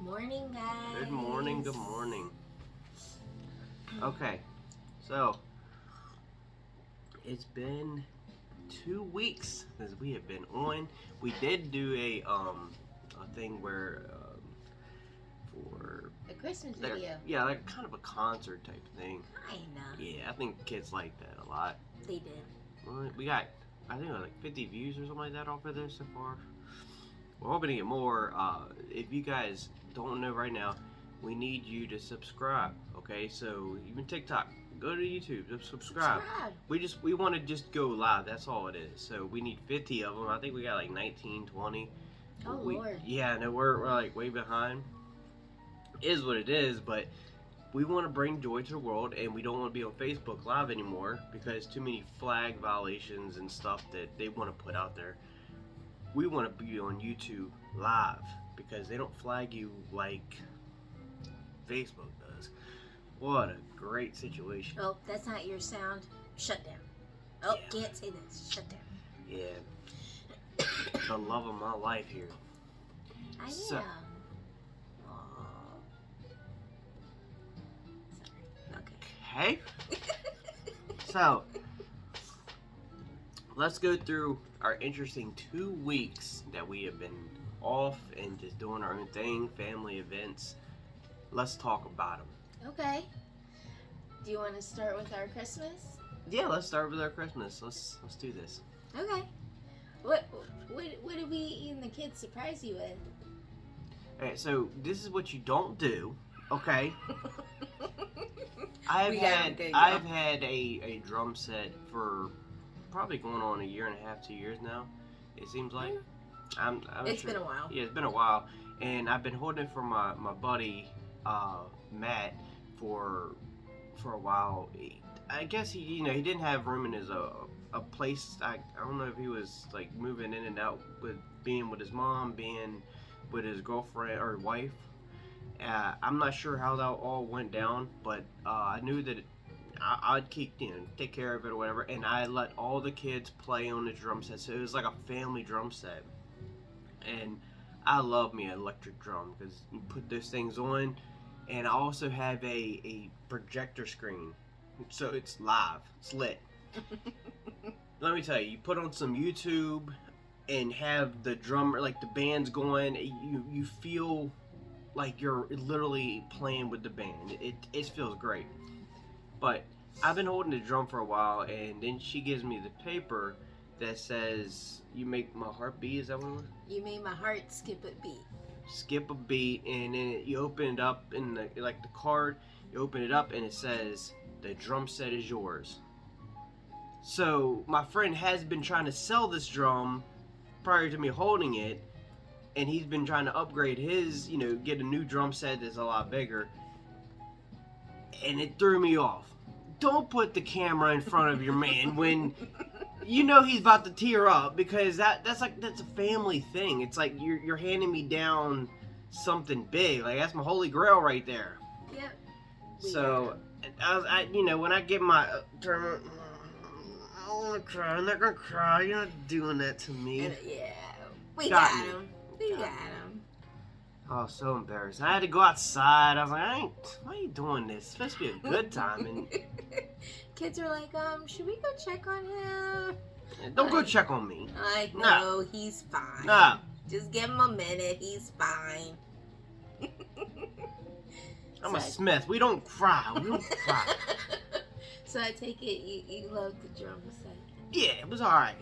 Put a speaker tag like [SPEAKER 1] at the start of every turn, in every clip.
[SPEAKER 1] morning, guys.
[SPEAKER 2] Good morning, good morning. Okay, so it's been 2 weeks since we have been on. We did do a thing where for
[SPEAKER 1] a Christmas video.
[SPEAKER 2] Yeah, like kind of a concert type thing.
[SPEAKER 1] I know.
[SPEAKER 2] Yeah, I think kids like that a lot.
[SPEAKER 1] They did.
[SPEAKER 2] Well, we got, I think, like 50 views or something like that off of this so far. We're hoping to get more. If you guys don't know right now, we need you to subscribe. Okay, so even TikTok, go to YouTube, subscribe. We want to just go live. That's all it is. So we need 50 of them. I think we got like 19, 20.
[SPEAKER 1] Oh Lord.
[SPEAKER 2] Yeah, no, we're like way behind. It is what it is, but we want to bring joy to the world, and we don't want to be on Facebook Live anymore because too many flag violations and stuff that they want to put out there. We want to be on YouTube Live because they don't flag you like Facebook does. What a great situation.
[SPEAKER 1] Oh, that's not your sound. Shut down. Oh,
[SPEAKER 2] Yeah.
[SPEAKER 1] Can't say this. Shut down.
[SPEAKER 2] Yeah. The love of my life here.
[SPEAKER 1] I
[SPEAKER 2] So-
[SPEAKER 1] am. Aw. Sorry. Okay.
[SPEAKER 2] Okay. So, let's go through our interesting 2 weeks that we have been off and just doing our own thing, family events. Let's talk about them.
[SPEAKER 1] Okay. Do you want to start with our Christmas?
[SPEAKER 2] Yeah, let's start with our Christmas. Let's do this.
[SPEAKER 1] Okay. What did we and the kids surprise you with?
[SPEAKER 2] Alright, so this is what you don't do, okay? I've
[SPEAKER 1] We got 'em good, y'all.
[SPEAKER 2] I've had a drum set for probably going on 1.5 years, 2 years now. It seems like. I'm
[SPEAKER 1] It's
[SPEAKER 2] sure.
[SPEAKER 1] been a while.
[SPEAKER 2] Yeah, it's been a while, and I've been holding it for my buddy Matt for a while. I guess he didn't have room in his a place. I don't know if he was like moving in and out with being with his mom, being with his girlfriend or wife. I'm not sure how that all went down, but I knew that I'd keep take care of it or whatever, and I let all the kids play on the drum set. So it was like a family drum set, and I love me an electric drum because you put those things on, and I also have a projector screen, so it's live, it's lit. Let me tell you, you put on some YouTube and have the drummer, like the band's going, you feel like you're literally playing with the band. It feels great. But I've been holding the drum for a while, and then she gives me the paper that says, "You make my heart beat." Is that what it was?
[SPEAKER 1] You made my heart skip a beat.
[SPEAKER 2] Skip a beat, and then you open it up in the card. You open it up, and it says, "The drum set is yours." So my friend has been trying to sell this drum prior to me holding it, and he's been trying to upgrade his, get a new drum set that's a lot bigger, and it threw me off. Don't put the camera in front of your man when you know he's about to tear up, because that's a family thing. It's like you're handing me down something big. Like, that's my holy grail right there.
[SPEAKER 1] Yep.
[SPEAKER 2] So when I get my turn, I don't want to cry. I'm not gonna cry. You're not doing that to me.
[SPEAKER 1] And, yeah. We
[SPEAKER 2] Got
[SPEAKER 1] got
[SPEAKER 2] me.
[SPEAKER 1] him. We got him.
[SPEAKER 2] Oh, so embarrassed. I had to go outside. I was like, why are you doing this? It's supposed to be a good time. And
[SPEAKER 1] Kids are like, should we go check on him?
[SPEAKER 2] don't go check on me.
[SPEAKER 1] I
[SPEAKER 2] No.
[SPEAKER 1] know, he's fine.
[SPEAKER 2] No.
[SPEAKER 1] Just give him a minute, he's fine.
[SPEAKER 2] I'm a Smith. We don't cry. We don't cry.
[SPEAKER 1] So I take it you love the drum set.
[SPEAKER 2] Yeah, it was alright.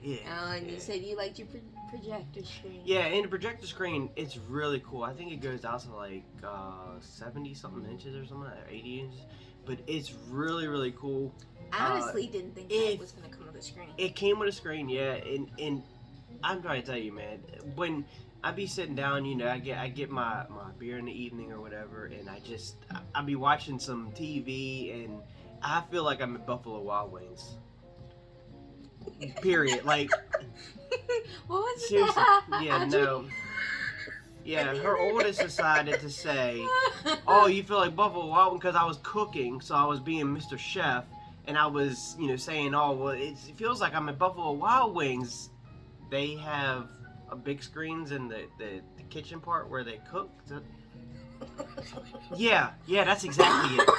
[SPEAKER 2] Yeah.
[SPEAKER 1] Oh, and
[SPEAKER 2] Yeah.
[SPEAKER 1] you said you liked your projector screen.
[SPEAKER 2] Yeah, and the projector screen, it's really cool. I think it goes out to like 70 something inches or something, or 80 inches. But it's really, really cool.
[SPEAKER 1] I honestly didn't think that was going to come with a screen.
[SPEAKER 2] It came with a screen, yeah. And I'm trying to tell you, man, when I be sitting down, I get my beer in the evening or whatever, and I be watching some TV, and I feel like I'm at Buffalo Wild Wings. Period. Like,
[SPEAKER 1] What was
[SPEAKER 2] seriously.
[SPEAKER 1] that?
[SPEAKER 2] Yeah,
[SPEAKER 1] How'd
[SPEAKER 2] no. Yeah, her oldest decided to say, "Oh, you feel like Buffalo Wild Wings," because I was cooking, so I was being Mr. Chef, and I was, saying, "Oh, well, it feels like I'm at Buffalo Wild Wings. They have big screens in the kitchen part where they cook. Yeah, that's exactly it.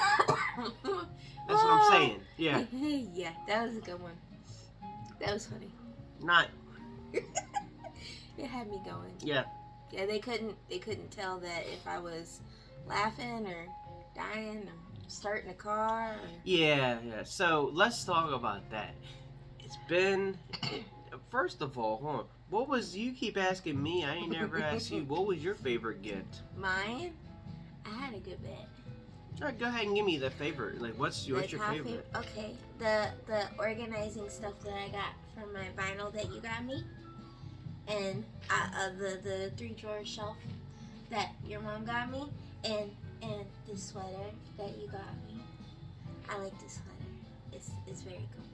[SPEAKER 2] That's what I'm saying. Yeah.
[SPEAKER 1] Yeah, that was a good one. That was funny.
[SPEAKER 2] Not.
[SPEAKER 1] It had me going.
[SPEAKER 2] Yeah.
[SPEAKER 1] Yeah, they couldn't tell that if I was laughing or dying or starting a car. Or...
[SPEAKER 2] Yeah. So let's talk about that. It's been. First of all, hold on. What was you keep asking me? I ain't never asked you. What was your favorite gift?
[SPEAKER 1] Mine? I had a good bit.
[SPEAKER 2] All right, go ahead and give me the favorite. Like, what's your favorite?
[SPEAKER 1] Okay, the organizing stuff that I got from my vinyl that you got me, and the 3-drawer shelf that your mom got me, and the sweater that you got me. I like this sweater. It's very cool.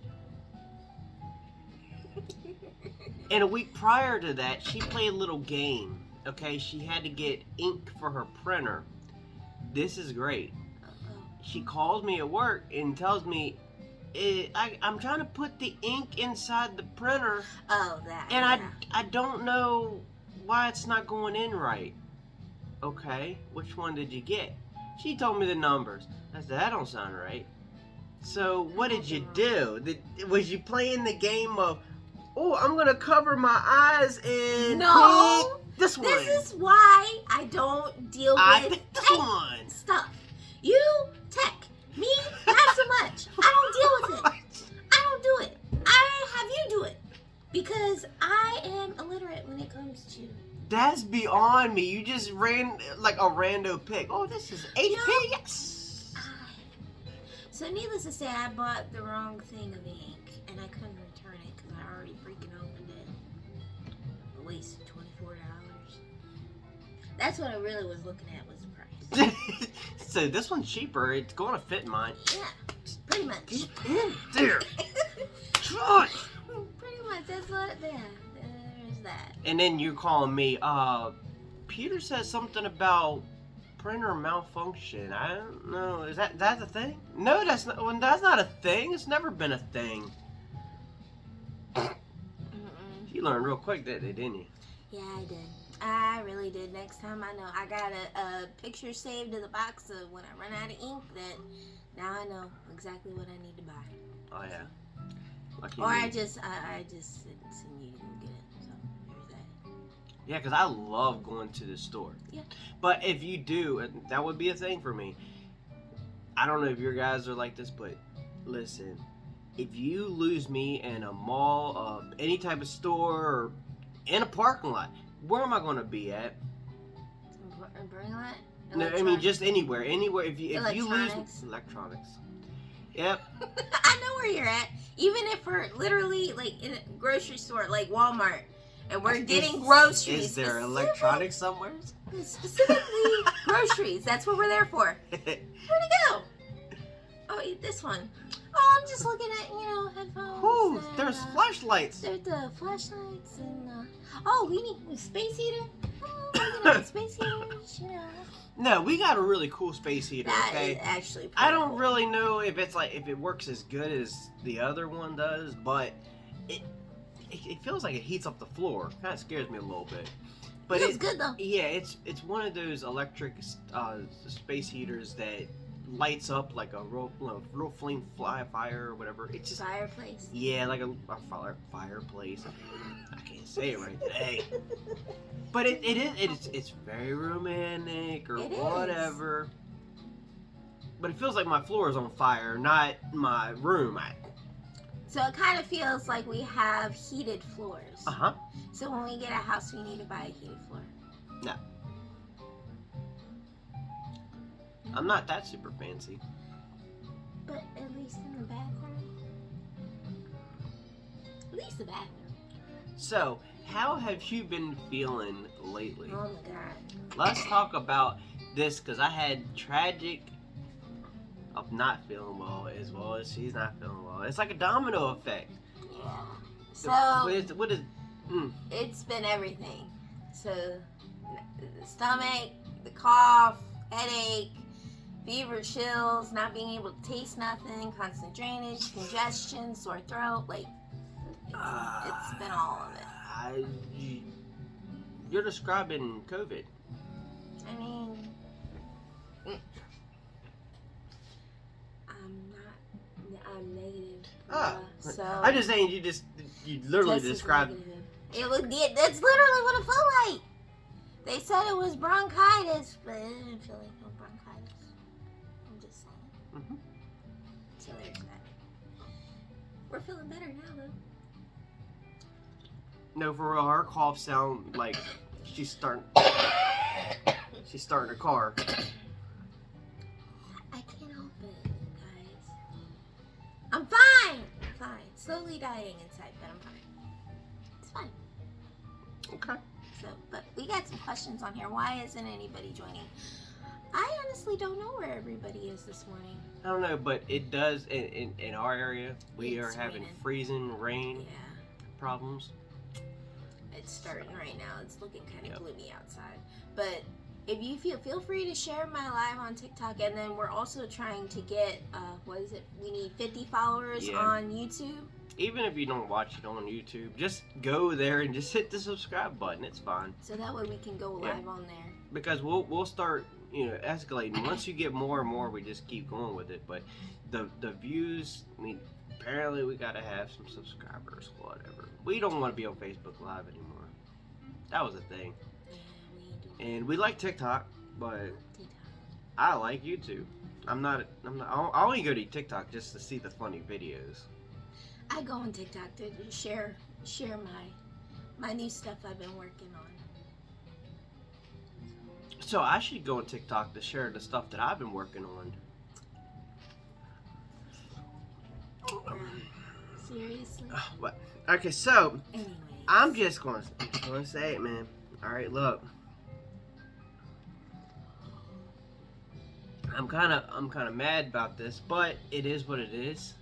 [SPEAKER 2] And a week prior to that, she played a little game. Okay, she had to get ink for her printer. This is great. She calls me at work and tells me, I'm trying to put the ink inside the printer.
[SPEAKER 1] Oh, that.
[SPEAKER 2] And
[SPEAKER 1] yeah.
[SPEAKER 2] I don't know why it's not going in right. Okay, which one did you get? She told me the numbers. I said, that don't sound right. So what did you do? Was you playing the game of, oh, I'm going to cover my eyes and
[SPEAKER 1] no,
[SPEAKER 2] pick this one?
[SPEAKER 1] This is why I don't deal with
[SPEAKER 2] picked this one.
[SPEAKER 1] Stuff. You tech. Me, not so much. I don't deal with it. I don't do it. I have you do it. Because I am illiterate when it comes to...
[SPEAKER 2] That's beyond me. You just ran like a rando pick. Oh, this is HP. Yes.
[SPEAKER 1] So needless to say, I bought the wrong thing of ink. And I couldn't return it because I already freaking opened it. I wasted $24. That's what I really was looking at was the price.
[SPEAKER 2] So this one's cheaper. It's going to fit mine.
[SPEAKER 1] Yeah, pretty much.
[SPEAKER 2] Get in there. Try.
[SPEAKER 1] Pretty much. That's what. Yeah, there's that.
[SPEAKER 2] And then you're calling me. Peter says something about printer malfunction. I don't know. Is that a thing? No, that's not. Well, that's not a thing. It's never been a thing. You learned real quick, didn't you?
[SPEAKER 1] Yeah, I did. I really did. Next time I know. I got a picture saved in the box of when I run out of ink that now I know exactly what I need to buy.
[SPEAKER 2] Oh, yeah. Lucky
[SPEAKER 1] or
[SPEAKER 2] me.
[SPEAKER 1] I just send you to go get it. So there's that.
[SPEAKER 2] Yeah, because I love going to the store.
[SPEAKER 1] Yeah.
[SPEAKER 2] But if you do, that would be a thing for me. I don't know if your guys are like this, but listen. If you lose me in a mall, any type of store, or in a parking lot, where am I going to be at?
[SPEAKER 1] In parking lot?
[SPEAKER 2] No, I mean just anywhere. If you lose electronics. Yep.
[SPEAKER 1] I know where you're at. Even if we're literally like in a grocery store, like Walmart, and we're getting groceries.
[SPEAKER 2] Is there electronics somewhere?
[SPEAKER 1] Specifically groceries. That's what we're there for. Where'd it go? Oh, this one. Oh, I'm just looking at, headphones.
[SPEAKER 2] Ooh,
[SPEAKER 1] and,
[SPEAKER 2] there's flashlights.
[SPEAKER 1] There's the flashlights and, oh, we need a space heater. Oh, we need a space heater,
[SPEAKER 2] No, we got a really cool space heater, okay?
[SPEAKER 1] That is actually pretty
[SPEAKER 2] I don't
[SPEAKER 1] cool.
[SPEAKER 2] really know if it works as good as the other one does, but it feels like it heats up the floor. Kind of scares me a little bit. But
[SPEAKER 1] Feels good though.
[SPEAKER 2] Yeah, it's one of those electric space heaters that lights up like a real flame fire or whatever. It's just
[SPEAKER 1] Fireplace.
[SPEAKER 2] Yeah, like a fireplace. I can't say it right today. But it's very romantic or whatever. But it feels like my floor is on fire, not my room.
[SPEAKER 1] So it kind of feels like we have heated floors.
[SPEAKER 2] Uh-huh.
[SPEAKER 1] So when we get a house, we need to buy a heated floor.
[SPEAKER 2] No. I'm not that super fancy.
[SPEAKER 1] But at least in the bathroom. At least the bathroom.
[SPEAKER 2] So, how have you been feeling lately?
[SPEAKER 1] Oh my god.
[SPEAKER 2] Let's talk about this, because I had tragic of not feeling well as well as she's not feeling well. It's like a domino effect.
[SPEAKER 1] Yeah. So
[SPEAKER 2] what is
[SPEAKER 1] it's been everything. So the stomach, the cough, headache, fever, chills, not being able to taste nothing, constant drainage, congestion, sore throat, like it's been all of it.
[SPEAKER 2] You're describing COVID.
[SPEAKER 1] I mean, I'm negative. So
[SPEAKER 2] I'm just saying you literally
[SPEAKER 1] test is
[SPEAKER 2] described.
[SPEAKER 1] negative. That's literally what it felt like. They said it was bronchitis, but it didn't feel like no bronchitis. I'm just saying.
[SPEAKER 2] Mm-hmm.
[SPEAKER 1] So there's that. We're feeling better now, though.
[SPEAKER 2] No, for real, her cough sound like she's starting. She's starting a car.
[SPEAKER 1] I can't help it, guys. I'm fine. I'm fine. Slowly dying inside, but I'm fine. It's fine.
[SPEAKER 2] Okay.
[SPEAKER 1] So, but we got some questions on here. Why isn't anybody joining? I honestly don't know where everybody is this morning.
[SPEAKER 2] I don't know, but it does in our area. We
[SPEAKER 1] It's
[SPEAKER 2] are having
[SPEAKER 1] raining.
[SPEAKER 2] freezing rain
[SPEAKER 1] Yeah,
[SPEAKER 2] problems.
[SPEAKER 1] it's starting right now. It's looking kind of
[SPEAKER 2] Yep.
[SPEAKER 1] gloomy outside. But if you feel free to share my live on TikTok, and then we're also trying to get what is it? We need 50 followers
[SPEAKER 2] Yeah.
[SPEAKER 1] on YouTube.
[SPEAKER 2] Even if you don't watch it on YouTube, just go there and just hit the subscribe button. It's fine.
[SPEAKER 1] So that way we can go
[SPEAKER 2] Yeah.
[SPEAKER 1] live on there.
[SPEAKER 2] Because we'll start, escalating. Once you get more and more, we just keep going with it. But the views, I mean, apparently we gotta have some subscribers, whatever. We don't want to be on Facebook Live anymore. That was a thing.
[SPEAKER 1] Yeah, we do.
[SPEAKER 2] And we like TikTok, but
[SPEAKER 1] TikTok.
[SPEAKER 2] I like YouTube. I only go to TikTok just to see the funny videos.
[SPEAKER 1] I go on TikTok to share my new stuff I've been working on.
[SPEAKER 2] So I should go on TikTok to share the stuff that I've been working on.
[SPEAKER 1] Seriously?
[SPEAKER 2] What? Okay, so
[SPEAKER 1] Anyways.
[SPEAKER 2] I'm just gonna say it, man. All right, look. I'm kind of mad about this, but it is what it is.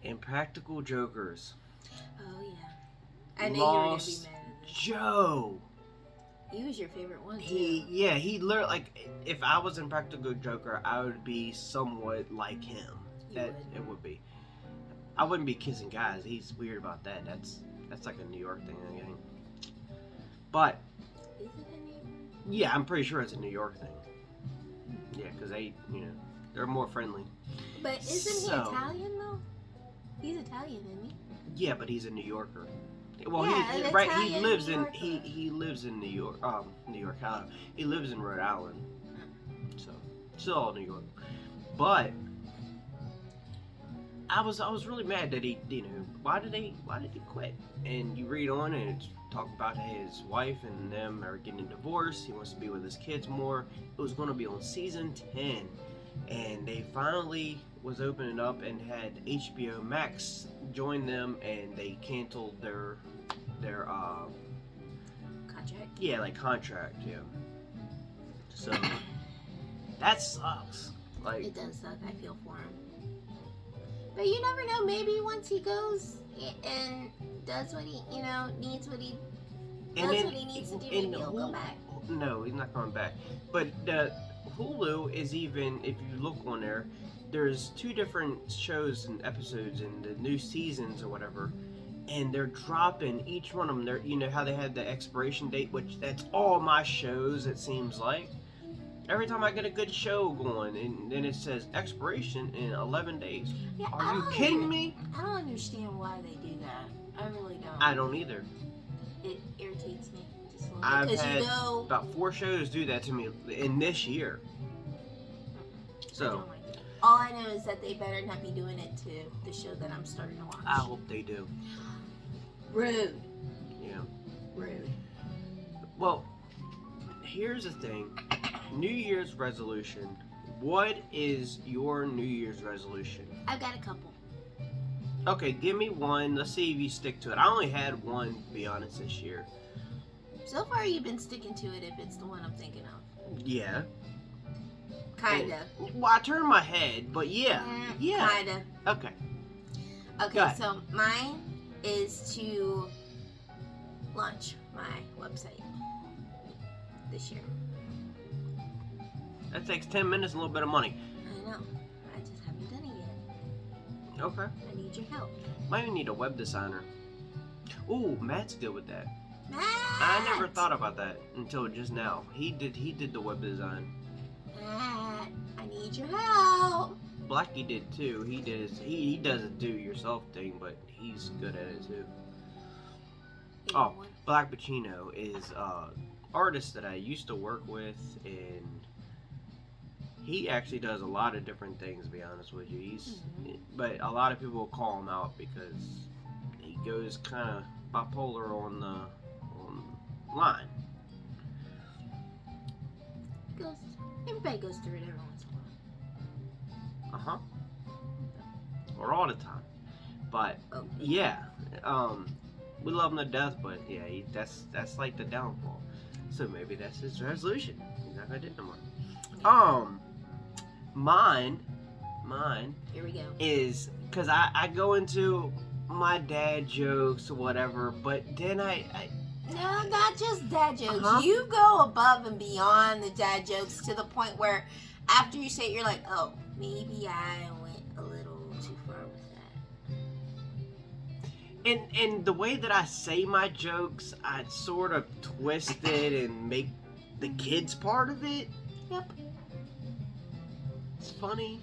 [SPEAKER 2] Impractical Jokers.
[SPEAKER 1] Oh yeah. I knew you were gonna be
[SPEAKER 2] Lost
[SPEAKER 1] mad at this.
[SPEAKER 2] Joe.
[SPEAKER 1] He was your favorite one too.
[SPEAKER 2] He literally, like, if I was Impractical Joker, I would be somewhat like him. It would be. I wouldn't be kissing guys. He's weird about that. That's like a New York thing, I think. But
[SPEAKER 1] Is it a New York?
[SPEAKER 2] yeah, I'm pretty sure it's a New York thing. Yeah, because they, they're more friendly.
[SPEAKER 1] But isn't he
[SPEAKER 2] So-
[SPEAKER 1] Italian though? He's Italian, isn't he?
[SPEAKER 2] Yeah, but he's a New Yorker. Well,
[SPEAKER 1] Yeah,
[SPEAKER 2] he
[SPEAKER 1] an
[SPEAKER 2] right. He
[SPEAKER 1] Italian
[SPEAKER 2] lives
[SPEAKER 1] New
[SPEAKER 2] in
[SPEAKER 1] Yorker.
[SPEAKER 2] he lives in New York. New York. He lives in Rhode Island. So still all New York. But I was really mad that he, why did he quit? And you read on and it's talking about his wife and them are getting divorced. He wants to be with his kids more. It was going to be on season 10, and they finally was opening up and had HBO Max join them, and they canceled their
[SPEAKER 1] Contract.
[SPEAKER 2] contract. Yeah. So that sucks. Like,
[SPEAKER 1] It does suck. I feel for him. But you never know. Maybe once he goes and does what he, needs what he does what he needs to do, maybe he'll go back.
[SPEAKER 2] No, he's not coming back. But Hulu is even, if you look on there, there's 2 different shows and episodes in the new seasons or whatever, and they're dropping each one of them. They're, how they had the expiration date, which that's all my shows. It seems like every time I get a good show going, and then it says expiration in 11 days.
[SPEAKER 1] Yeah,
[SPEAKER 2] Are you kidding me?
[SPEAKER 1] I don't understand why they do that. I really don't.
[SPEAKER 2] I don't either.
[SPEAKER 1] It irritates me just a little
[SPEAKER 2] I've
[SPEAKER 1] bit. Because
[SPEAKER 2] had about 4 shows do that to me in this year.
[SPEAKER 1] I
[SPEAKER 2] So
[SPEAKER 1] don't like it. All I know is that they better not be doing it to the show that I'm starting to watch.
[SPEAKER 2] I hope they do.
[SPEAKER 1] Rude.
[SPEAKER 2] Yeah.
[SPEAKER 1] Rude.
[SPEAKER 2] Well, here's the thing. New Year's resolution. What is your New Year's resolution?
[SPEAKER 1] I've got a couple.
[SPEAKER 2] Okay, give me one. Let's see if you stick to it. I only had one, to be honest, this year.
[SPEAKER 1] So far, you've been sticking to it if it's the one I'm thinking of.
[SPEAKER 2] Yeah.
[SPEAKER 1] Kinda.
[SPEAKER 2] Well, I turned my head, but yeah. Yeah.
[SPEAKER 1] Kinda.
[SPEAKER 2] Okay. Go
[SPEAKER 1] Okay,
[SPEAKER 2] ahead.
[SPEAKER 1] so mine is to launch my website this year.
[SPEAKER 2] That takes 10 minutes and a little bit of money.
[SPEAKER 1] I know. I just haven't done it yet.
[SPEAKER 2] Okay.
[SPEAKER 1] I need your help.
[SPEAKER 2] Might even need a web designer. Ooh, Matt's good with that.
[SPEAKER 1] Matt!
[SPEAKER 2] I never thought about that until just now. He did the web design.
[SPEAKER 1] Matt, I need your help.
[SPEAKER 2] Blackie did too. He does a do-it-yourself thing, but he's good at it too. Oh, Black Pacino is artist that I used to work with, and he actually does a lot of different things. To be honest with you, but a lot of people will call him out because he goes kind of bipolar on the line.
[SPEAKER 1] Everybody goes through it every once in a while.
[SPEAKER 2] Or all the time. But yeah, we love him to death. But yeah, that's like the downfall. So maybe that's his resolution. He's not gonna do it no more. Mine.
[SPEAKER 1] Here we go.
[SPEAKER 2] Is because I go into my dad jokes or whatever, but then
[SPEAKER 1] No, not just dad jokes. You go above and beyond the dad jokes to the point where after you say it, you're like, oh, maybe I went a little too far with that.
[SPEAKER 2] And the way that I say my jokes, I sort of twist it and make the kids part of it.
[SPEAKER 1] Yep.
[SPEAKER 2] It's funny.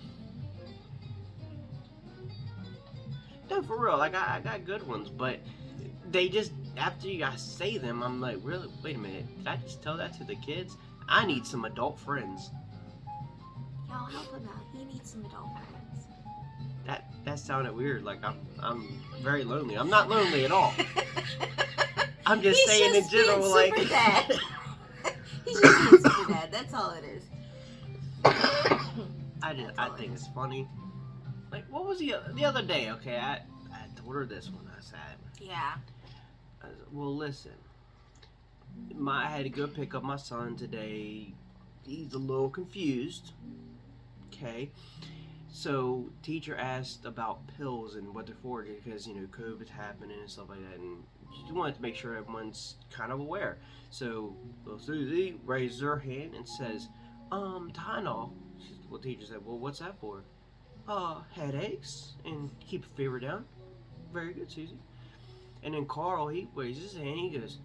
[SPEAKER 2] No, for real. Like, I got good ones, but they just, after you guys say them, I'm like, really? Wait a minute. Did I just tell that to the kids? I need some adult friends.
[SPEAKER 1] Y'all help him out. He needs some adult friends.
[SPEAKER 2] That sounded weird. Like, I'm very lonely. I'm not lonely at all. I'm just saying in general,
[SPEAKER 1] being
[SPEAKER 2] like.
[SPEAKER 1] Super dad. He's just being super dad. That's all it is.
[SPEAKER 2] I think it's funny. Like, what was the other day? Okay, I told her this one. I said,
[SPEAKER 1] yeah.
[SPEAKER 2] Well, listen. I had to go pick up my son today. He's a little confused. Okay. So, teacher asked about pills and what they're for because, COVID's happening and stuff like that. And she wanted to make sure everyone's kind of aware. So, little Susie raises her hand and says, Tylenol. Well, teacher said, well, what's that for? Headaches and keep your fever down. Very good, Susie. And then Carl, he raises his hand. He goes,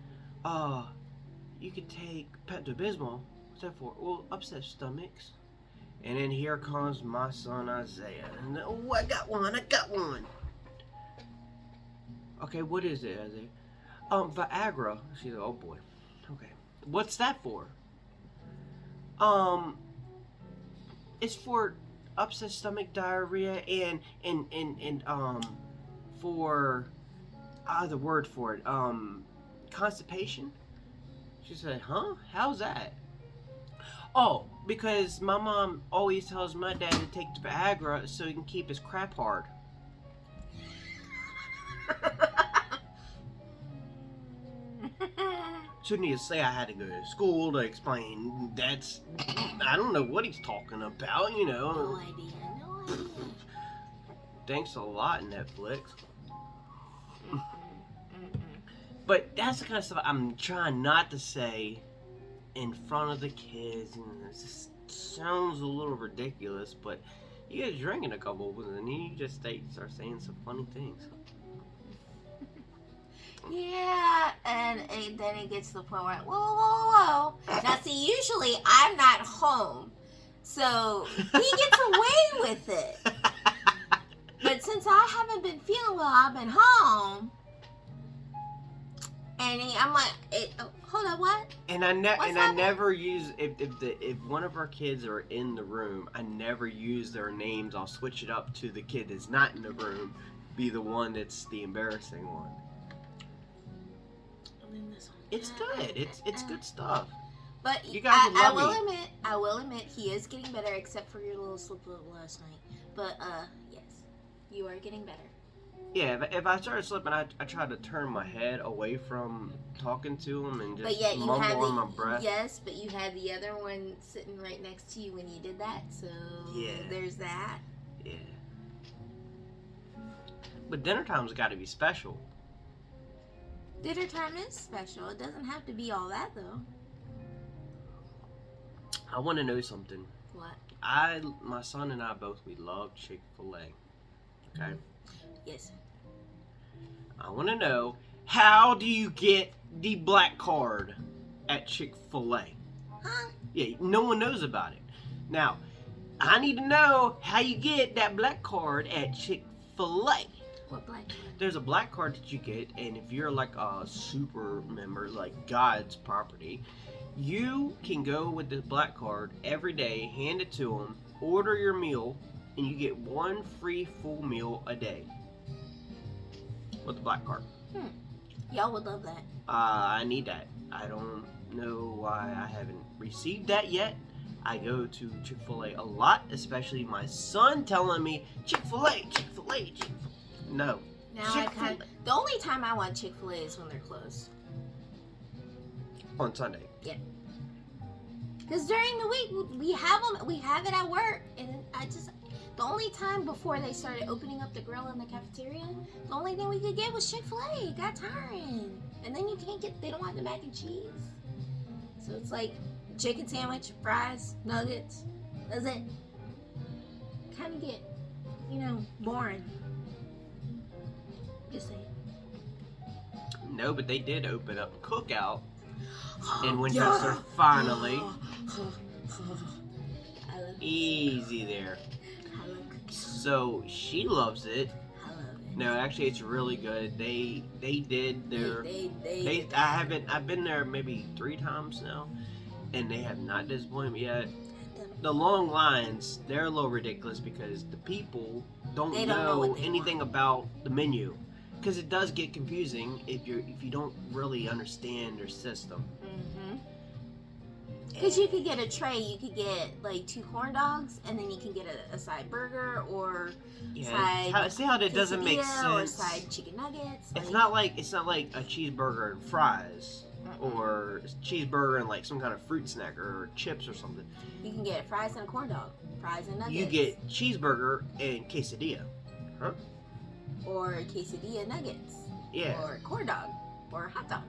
[SPEAKER 2] you could take Pepto-Bismol. What's that for? Well, upset stomachs. And then here comes my son Isaiah. And I got one. Okay, what is it, Isaiah? Viagra. She's like, oh boy. Okay. What's that for? It's for upset stomach, diarrhea, and for the word for it, constipation. She said, huh? How's that? Oh, because my mom always tells my dad to take the Viagra so he can keep his crap hard. Shouldn't you say I had to go to school to explain I don't know what he's talking about,
[SPEAKER 1] No idea.
[SPEAKER 2] Thanks a lot, Netflix. But that's the kind of stuff I'm trying not to say in front of the kids, and it just sounds a little ridiculous, but you get drinking a couple of them and you just start saying some funny things.
[SPEAKER 1] Yeah, and then it gets to the point where, whoa. Now, see, usually I'm not home, so he gets away with it. But since I haven't been feeling well, I've been home, and I'm like, hold on, what?
[SPEAKER 2] And I never use if one of our kids are in the room, I never use their names. I'll switch it up to the kid that's not in the room, be the one that's the embarrassing one. It's good. It's good stuff.
[SPEAKER 1] But
[SPEAKER 2] you guys
[SPEAKER 1] I will admit, he is getting better, except for your little slip up last night. But yes, you are getting better.
[SPEAKER 2] Yeah, if I started slipping, I try to turn my head away from talking to him and just mumble on my breath.
[SPEAKER 1] Yes, but you had the other one sitting right next to you when you did that, so yeah, there's that.
[SPEAKER 2] Yeah. But dinner time's got to be special.
[SPEAKER 1] Dinner time is special. It doesn't have to be all that, though.
[SPEAKER 2] I want to know something.
[SPEAKER 1] What?
[SPEAKER 2] My son and I both, we love Chick-fil-A. Okay?
[SPEAKER 1] Yes.
[SPEAKER 2] I want to know, How do you get the black card at Chick-fil-A?
[SPEAKER 1] Huh?
[SPEAKER 2] Yeah, no one knows about it. Now, I need to know how you get that black card at Chick-fil-A.
[SPEAKER 1] What black card?
[SPEAKER 2] There's a black card that you get, and if you're like a super member, like God's property, you can go with this black card every day, hand it to them, order your meal, and you get one free full meal a day with the black card.
[SPEAKER 1] Y'all would love that.
[SPEAKER 2] I need that. I don't know why I haven't received that yet. I go to Chick-fil-A a lot, especially my son telling me, Chick-fil-A, Chick-fil-A, Chick-fil-A. No.
[SPEAKER 1] Now the only time I want Chick-fil-A is when they're closed.
[SPEAKER 2] On Sunday.
[SPEAKER 1] Yeah. Because during the week we have it at work, and the only time before they started opening up the grill in the cafeteria, the only thing we could get was Chick-fil-A. It got tiring, and then they don't have the mac and cheese, so it's like chicken sandwich, fries, nuggets. That's it. Kind of get, boring. Just saying.
[SPEAKER 2] No, but they did open up Cookout in Winchester finally.
[SPEAKER 1] I love
[SPEAKER 2] Easy there.
[SPEAKER 1] I love Cookout.
[SPEAKER 2] So she loves it.
[SPEAKER 1] I love it.
[SPEAKER 2] No, actually, it's really good. They did their. I've been there maybe 3 times now, and they have not disappointed me yet. The long lines, they're a little ridiculous because the people don't know anything about the menu, because it does get confusing if you don't really understand their system.
[SPEAKER 1] Because you could get a tray, you could get like 2 corn dogs, and then you can get a side burger or side
[SPEAKER 2] see how that doesn't make sense.
[SPEAKER 1] Or side chicken nuggets.
[SPEAKER 2] It's not like a cheeseburger and fries, or cheeseburger and like some kind of fruit snack or chips or something.
[SPEAKER 1] You can get fries and a corn dog, fries and nuggets.
[SPEAKER 2] You get cheeseburger and quesadilla,
[SPEAKER 1] or quesadilla nuggets.
[SPEAKER 2] Yeah.
[SPEAKER 1] Or corn dog, or hot dog.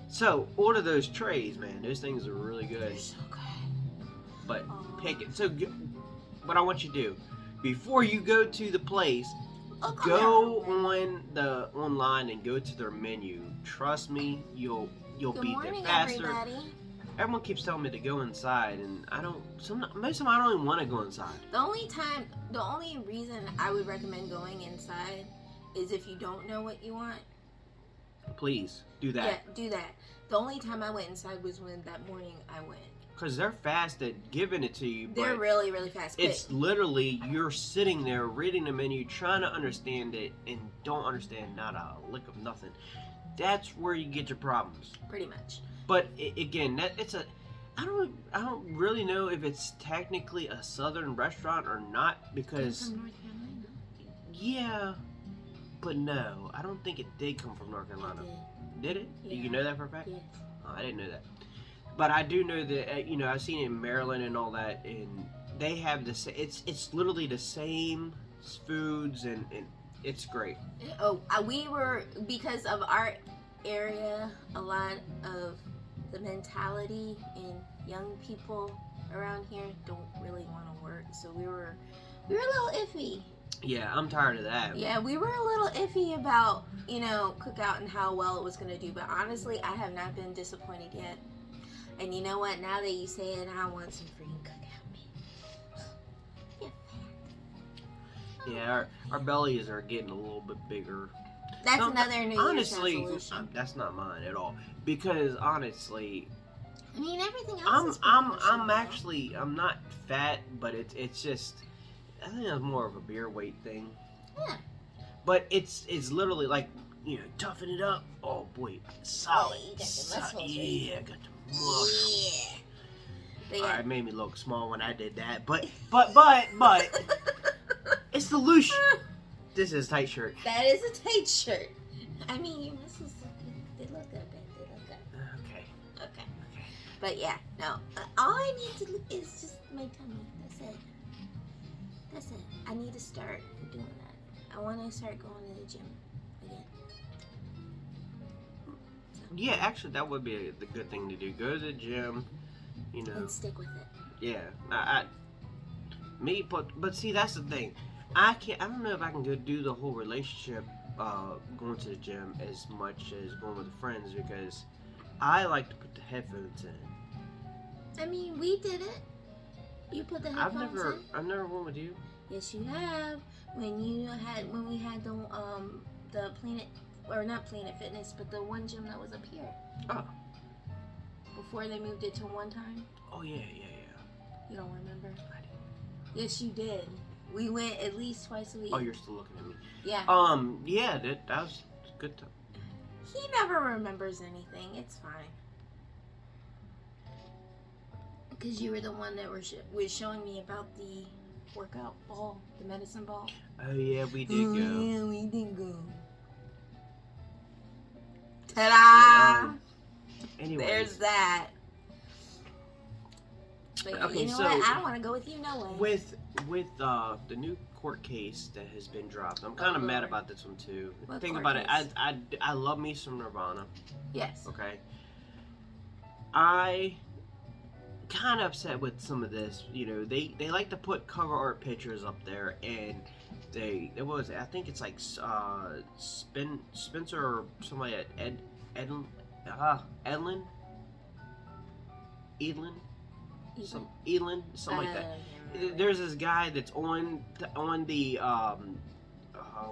[SPEAKER 2] So, order those trays, man. Those things are really good.
[SPEAKER 1] They're so good.
[SPEAKER 2] But pick it. So, what I want you to do, before you go to the place, go online and go to their menu. Trust me, you'll be there faster.
[SPEAKER 1] Everybody.
[SPEAKER 2] Everyone keeps telling me to go inside, and most of the time I don't even want to go inside.
[SPEAKER 1] The only reason I would recommend going inside is if you don't know what you want.
[SPEAKER 2] Please do that.
[SPEAKER 1] Yeah, do that. The only time I went inside was when that morning I went.
[SPEAKER 2] Because they're fast at giving it to you.
[SPEAKER 1] They're really, really fast.
[SPEAKER 2] It's literally you're sitting there reading the menu, trying to understand it, and don't understand not a lick of nothing. That's where you get your problems.
[SPEAKER 1] Pretty much.
[SPEAKER 2] But again, I don't really know if it's technically a southern restaurant or not, because
[SPEAKER 1] From North Carolina.
[SPEAKER 2] yeah, but no, I don't think it did come from North Carolina. Did it?
[SPEAKER 1] Yeah.
[SPEAKER 2] Do you know that for a fact?
[SPEAKER 1] Yes.
[SPEAKER 2] Oh, I didn't know that. But I do know that I've seen it in Maryland and all that, and they have this. It's literally the same foods, and it's great.
[SPEAKER 1] Oh, we were, because of our area, a lot of the mentality in young people around here don't really want to work, so we were a little iffy.
[SPEAKER 2] Yeah, I'm tired of that.
[SPEAKER 1] Yeah, we were a little iffy about Cookout and how well it was going to do, but honestly, I have not been disappointed yet. And you know what? Now that you say it, I want some freaking Cookout meat.
[SPEAKER 2] Yeah, our bellies are getting a little bit bigger.
[SPEAKER 1] That's another New Year's resolution.
[SPEAKER 2] That's not mine at all. Because honestly,
[SPEAKER 1] I mean, everything else.
[SPEAKER 2] I'm not fat, but it's just, I think it's more of a beer weight thing.
[SPEAKER 1] Yeah.
[SPEAKER 2] But it's literally like, toughen it up. Oh boy, solid.
[SPEAKER 1] You got the muscles,
[SPEAKER 2] yeah, I got the muscles.
[SPEAKER 1] Yeah.
[SPEAKER 2] Alright, it made me look small when I did that, but it's the loose. This is a tight shirt.
[SPEAKER 1] That is a tight shirt. I mean, your muscles look good. They look good, babe. They look good. Okay. But yeah, no. All I need to look is just my tummy. That's it. I need to start doing that. I want to start going to the gym again. So.
[SPEAKER 2] Yeah, actually, that would be the good thing to do. Go to the gym,
[SPEAKER 1] and stick with it.
[SPEAKER 2] Yeah, but see, that's the thing. I don't know if I can go do the whole relationship going to the gym as much as going with friends because I like to put the headphones in.
[SPEAKER 1] I mean, we did it. You put the headphones in.
[SPEAKER 2] I've never went with you.
[SPEAKER 1] Yes, you have. When we had the Planet, or not Planet Fitness, but the one gym that was up here.
[SPEAKER 2] Oh.
[SPEAKER 1] Before they moved it to one time.
[SPEAKER 2] Oh yeah.
[SPEAKER 1] You don't remember?
[SPEAKER 2] I did.
[SPEAKER 1] Yes, you did. We went at least twice a week.
[SPEAKER 2] Oh, you're still looking at me.
[SPEAKER 1] Yeah.
[SPEAKER 2] Yeah, that was good.
[SPEAKER 1] He never remembers anything. It's fine. Because you were the one that was showing me about the workout ball, the medicine ball.
[SPEAKER 2] Oh yeah, we did go.
[SPEAKER 1] Yeah, we did go. Ta-da!
[SPEAKER 2] Anyway,
[SPEAKER 1] There's that. But
[SPEAKER 2] okay,
[SPEAKER 1] you know
[SPEAKER 2] so
[SPEAKER 1] what? I don't want to go with you, no way.
[SPEAKER 2] With the new court case that has been dropped, I'm kind of mad about this one too.
[SPEAKER 1] What
[SPEAKER 2] Think
[SPEAKER 1] court
[SPEAKER 2] about
[SPEAKER 1] case?
[SPEAKER 2] it. I love me some Nirvana.
[SPEAKER 1] Yes.
[SPEAKER 2] Okay. I kind of upset with some of this. You know, they like to put cover art pictures up there, and what was it? I think it's like Spencer or somebody at Edlin. Something like that. There's this guy that's on the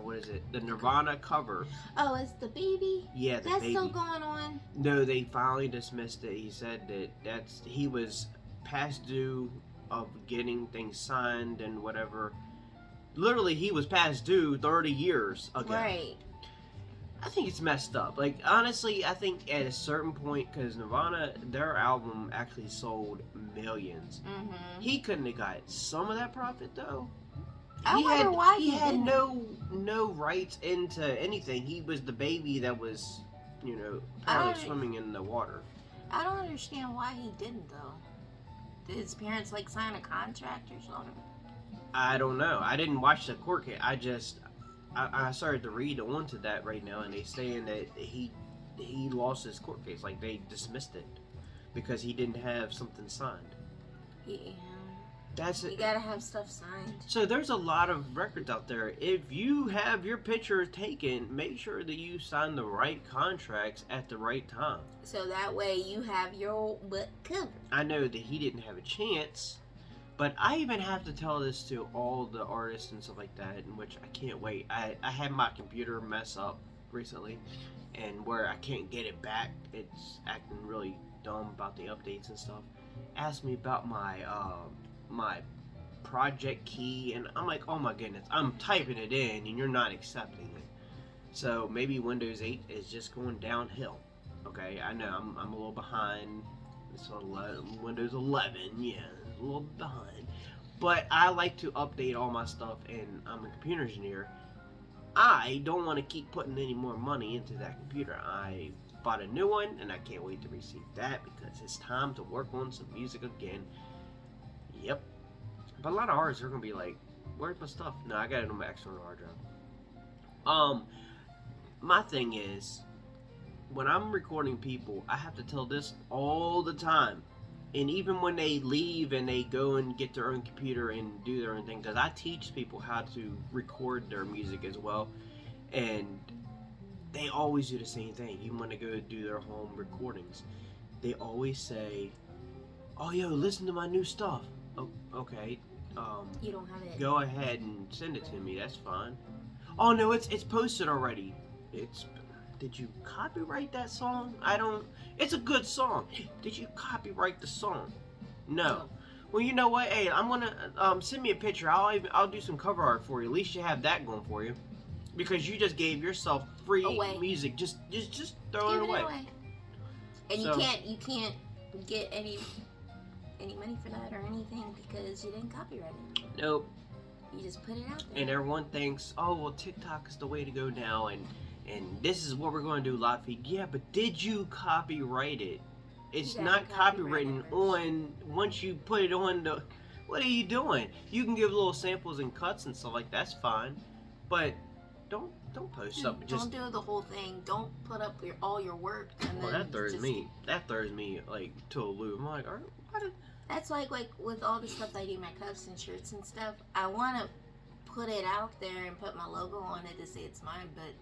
[SPEAKER 2] what is it? The Nirvana cover.
[SPEAKER 1] Oh, it's the baby?
[SPEAKER 2] Yeah, the
[SPEAKER 1] That's
[SPEAKER 2] baby.
[SPEAKER 1] still going on?
[SPEAKER 2] No, they finally dismissed it. He said that he was past due of getting things signed and whatever. Literally, he was past due 30 years ago.
[SPEAKER 1] Right.
[SPEAKER 2] I think it's messed up. Like, honestly, I think at a certain point, because Nirvana, their album actually sold millions.
[SPEAKER 1] Mm-hmm.
[SPEAKER 2] He couldn't have got some of that profit, though.
[SPEAKER 1] I wonder why
[SPEAKER 2] he had
[SPEAKER 1] didn't.
[SPEAKER 2] no rights into anything. He was the baby that was, apparently swimming in the water. I
[SPEAKER 1] don't understand why he didn't, though. Did his parents, sign a contract or something?
[SPEAKER 2] I don't know. I didn't watch the court case. I started to read onto that right now, and they saying that he lost his court case. Like, they dismissed it because he didn't have something signed.
[SPEAKER 1] Yeah.
[SPEAKER 2] That's it.
[SPEAKER 1] You gotta have stuff signed.
[SPEAKER 2] So there's a lot of records out there. If you have your picture taken, make sure that you sign the right contracts at the right time.
[SPEAKER 1] So that way you have your butt covered.
[SPEAKER 2] I know that he didn't have a chance, but I even have to tell this to all the artists and stuff like that, in which I can't wait. I had my computer mess up recently, and where I can't get it back, it's acting really dumb about the updates and stuff. Asked me about my project key, and I'm like, oh my goodness, I'm typing it in and you're not accepting it. So maybe Windows 8 is just going downhill. Okay, I know I'm a little behind. It's on Windows 11, yeah, a little behind. But I like to update all my stuff, and I'm a computer engineer. I don't want to keep putting any more money into that computer. I bought a new one, and I can't wait to receive that because it's time to work on some music again. Yep. But a lot of artists are going to be like, where's my stuff? No, I got it on my external hard drive. My thing is, when I'm recording people, I have to tell this all the time. And even when they leave and they go and get their own computer and do their own thing, because I teach people how to record their music as well. And they always do the same thing. Even when they go do their home recordings, they always say, oh, yo, listen to my new stuff. Oh, okay.
[SPEAKER 1] You don't have it.
[SPEAKER 2] Go ahead and send it to me. That's fine. Oh no, it's posted already. Did you copyright that song? It's a good song. Did you copyright the song? No. Well, you know what? Hey, I'm gonna send me a picture. I'll do some cover art for you. At least you have that going for you, because you just gave yourself free music. Just throw it away.
[SPEAKER 1] And so, you can't get any money for that or anything because you didn't copyright it.
[SPEAKER 2] Nope.
[SPEAKER 1] You just put it out there.
[SPEAKER 2] And everyone thinks, oh well, TikTok is the way to go now, and this is what we're going to do, live feed. Yeah, but did you copyright it? It's not copywritten on once you put it on the. What are you doing? You can give little samples and cuts and stuff like that's fine, but don't post something.
[SPEAKER 1] Don't do the whole thing. Don't put up all your work. And
[SPEAKER 2] well, that throws me like to a loop. I'm like, all right,
[SPEAKER 1] that's like with all the stuff that I do, my cups and shirts and stuff. I want to put it out there and put my logo on it to say it's mine, but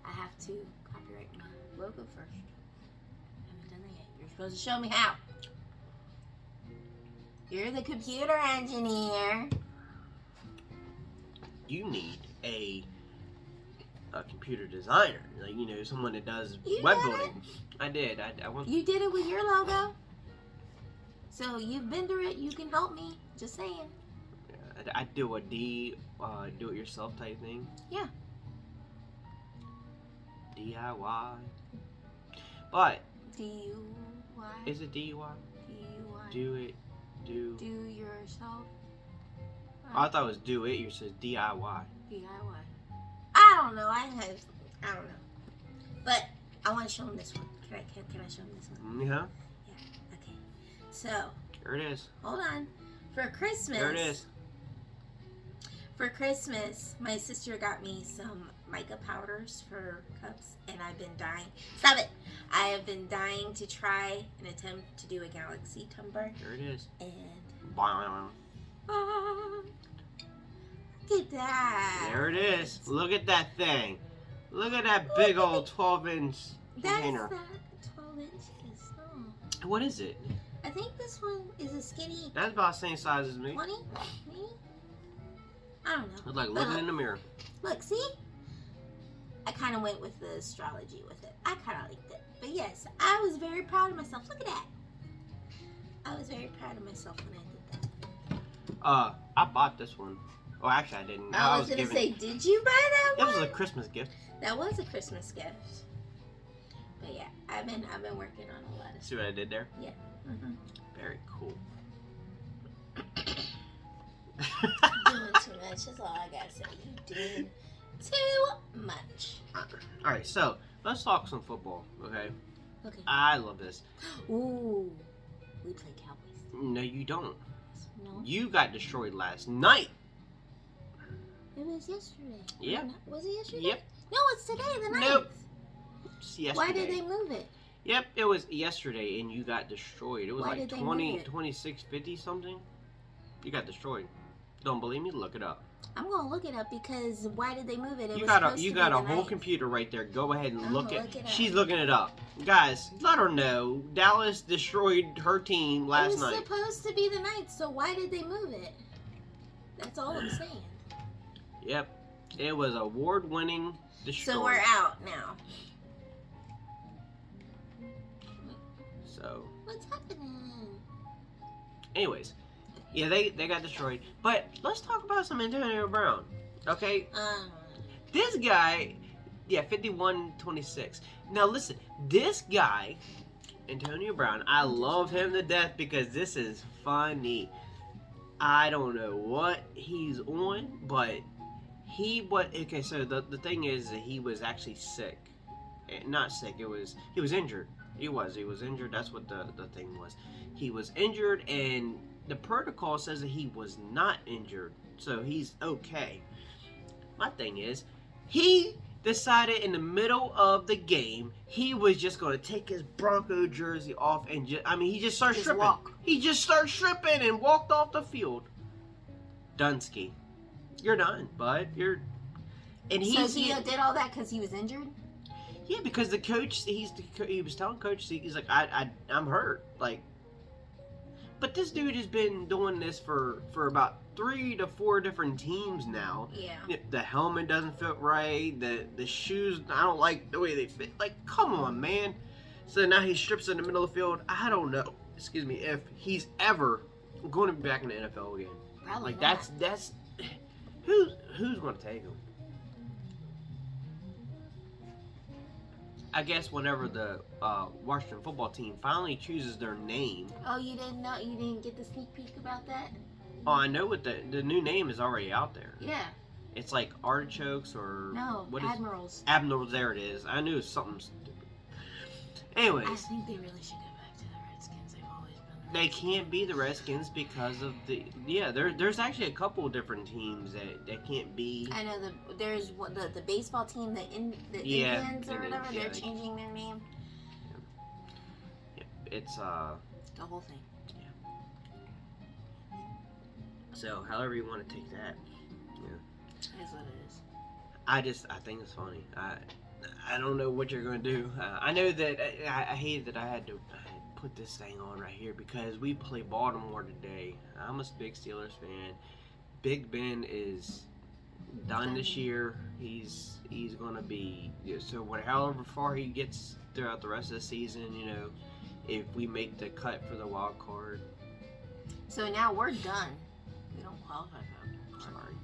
[SPEAKER 1] I have to copyright my logo first. I haven't done that yet. You're supposed to show me how. You're the computer engineer.
[SPEAKER 2] You need a computer designer, like, you know, someone that does
[SPEAKER 1] You
[SPEAKER 2] web
[SPEAKER 1] did
[SPEAKER 2] building. I did. I want.
[SPEAKER 1] You did it with your logo. So you've been through it. You can help me. Just saying.
[SPEAKER 2] I do a do-it-yourself type thing.
[SPEAKER 1] Yeah.
[SPEAKER 2] DIY. But
[SPEAKER 1] DUI.
[SPEAKER 2] is it DUI?
[SPEAKER 1] DUI.
[SPEAKER 2] Do
[SPEAKER 1] yourself.
[SPEAKER 2] Oh, I thought it was do it. You said DIY.
[SPEAKER 1] DIY. I don't know. I don't know. But I want to show him this one. Can I show him this one?
[SPEAKER 2] Yeah.
[SPEAKER 1] Yeah. Okay. So.
[SPEAKER 2] Here it is.
[SPEAKER 1] Hold on. For Christmas.
[SPEAKER 2] There it is.
[SPEAKER 1] For Christmas, my sister got me some mica powders for cups, and I've been dying. Stop it! I have been dying to try an attempt to do a galaxy tumbler.
[SPEAKER 2] Here it is.
[SPEAKER 1] And
[SPEAKER 2] Wow.
[SPEAKER 1] look at that.
[SPEAKER 2] There it is. Look at that thing. Look at that big old 12-inch container.
[SPEAKER 1] That's not 12 inches. No.
[SPEAKER 2] What is it?
[SPEAKER 1] I think this one is a skinny
[SPEAKER 2] That's about the same size as me.
[SPEAKER 1] 20, maybe? I don't know.
[SPEAKER 2] It's like looking in the mirror.
[SPEAKER 1] Look, see? I kind of went with the astrology with it. I kind of liked it. But yes, I was very proud of myself. Look at that. I was very proud of myself when I did that.
[SPEAKER 2] I bought this one. Oh, actually, I didn't.
[SPEAKER 1] I was going to say, did you buy that one?
[SPEAKER 2] It was a Christmas gift.
[SPEAKER 1] That was a Christmas gift. But yeah, I've been working on a lot of stuff.
[SPEAKER 2] See what I did there?
[SPEAKER 1] Yeah. Mm-hmm.
[SPEAKER 2] Very cool.
[SPEAKER 1] Doing too much. That's all I gotta say. You did too much.
[SPEAKER 2] Alright, so let's talk some football, okay?
[SPEAKER 1] Okay.
[SPEAKER 2] I love this.
[SPEAKER 1] Ooh. We play Cowboys.
[SPEAKER 2] No, you don't.
[SPEAKER 1] No.
[SPEAKER 2] You got destroyed last night.
[SPEAKER 1] It was yesterday.
[SPEAKER 2] Yeah.
[SPEAKER 1] Was it yesterday?
[SPEAKER 2] Yep.
[SPEAKER 1] No, it's today, the 9th.
[SPEAKER 2] Nope. It's yesterday.
[SPEAKER 1] Why did they move it?
[SPEAKER 2] Yep, it was yesterday and you got destroyed. It was
[SPEAKER 1] Why
[SPEAKER 2] like
[SPEAKER 1] did they
[SPEAKER 2] 20,
[SPEAKER 1] move it?
[SPEAKER 2] 2650 something. You got destroyed. Don't believe me? Look it up.
[SPEAKER 1] I'm gonna look it up because why did they move it? It
[SPEAKER 2] You
[SPEAKER 1] was
[SPEAKER 2] got
[SPEAKER 1] supposed
[SPEAKER 2] a
[SPEAKER 1] to be the
[SPEAKER 2] whole
[SPEAKER 1] 9th.
[SPEAKER 2] computer right there. Go ahead and
[SPEAKER 1] I'm
[SPEAKER 2] look
[SPEAKER 1] gonna
[SPEAKER 2] at.
[SPEAKER 1] look it up.
[SPEAKER 2] She's looking it up. Guys, let her know. Dallas destroyed her team last
[SPEAKER 1] It was
[SPEAKER 2] night.
[SPEAKER 1] supposed to be the 9th, so why did they move it? That's all I'm saying.
[SPEAKER 2] Yep. It was award-winning destroyed.
[SPEAKER 1] So we're out now.
[SPEAKER 2] So,
[SPEAKER 1] What's happening?
[SPEAKER 2] anyways, yeah, they got destroyed. But let's talk about some Antonio Brown. Okay, this guy, yeah, 51-26. Now listen, this guy, Antonio Brown, I love him to death because this is funny. I don't know what he's on, but okay, so the thing is that he was actually sick. Not sick, he was injured. He was injured. That's what the thing was. He was injured, and the protocol says that he was not injured, so he's okay. My thing is, he decided in the middle of the game he was just going to take his Bronco jersey off and he just started stripping.
[SPEAKER 1] Walk.
[SPEAKER 2] He just started stripping and walked off the field. Dunsky, you're done, bud. And
[SPEAKER 1] So he did all that because he was injured?
[SPEAKER 2] Yeah, because the coach, he was telling coach, he's like, I'm hurt, like. But this dude has been doing this for about 3 to 4 different teams now.
[SPEAKER 1] Yeah.
[SPEAKER 2] The helmet doesn't fit right. The shoes, I don't like the way they fit. Like, come on, man. So now he strips in the middle of the field. I don't know. Excuse me, if he's ever going to be back in the NFL again.
[SPEAKER 1] Probably
[SPEAKER 2] Like
[SPEAKER 1] not.
[SPEAKER 2] that's who's going to take him? I guess whenever the Washington football team finally chooses their name.
[SPEAKER 1] Oh, you didn't know? You didn't get the sneak peek about that?
[SPEAKER 2] Oh, I know what the new name is already out there.
[SPEAKER 1] Yeah.
[SPEAKER 2] It's like artichokes or
[SPEAKER 1] No,
[SPEAKER 2] what is
[SPEAKER 1] Admirals.
[SPEAKER 2] Admirals? There it is. I knew it was something stupid. Anyways,
[SPEAKER 1] I think they really should go back to the Redskins. They've always been the
[SPEAKER 2] they can't be the Redskins because of there's actually a couple of different teams that can't be.
[SPEAKER 1] I know there's the baseball team, the
[SPEAKER 2] Yeah,
[SPEAKER 1] Indians or
[SPEAKER 2] Indians,
[SPEAKER 1] whatever.
[SPEAKER 2] yeah,
[SPEAKER 1] They're
[SPEAKER 2] they-
[SPEAKER 1] changing their name.
[SPEAKER 2] It's
[SPEAKER 1] The whole thing.
[SPEAKER 2] so however you want to take that. Yeah.
[SPEAKER 1] That's what it is.
[SPEAKER 2] I think it's funny. I don't know what you're gonna do. I know that I hate that I had to put this thing on right here because we play Baltimore today. I'm a big Steelers fan. Big Ben is done this year. He's gonna be so however far he gets throughout the rest of the season. If we make the cut for the wild card.
[SPEAKER 1] So now we're done. We don't qualify for a card.
[SPEAKER 2] Sorry.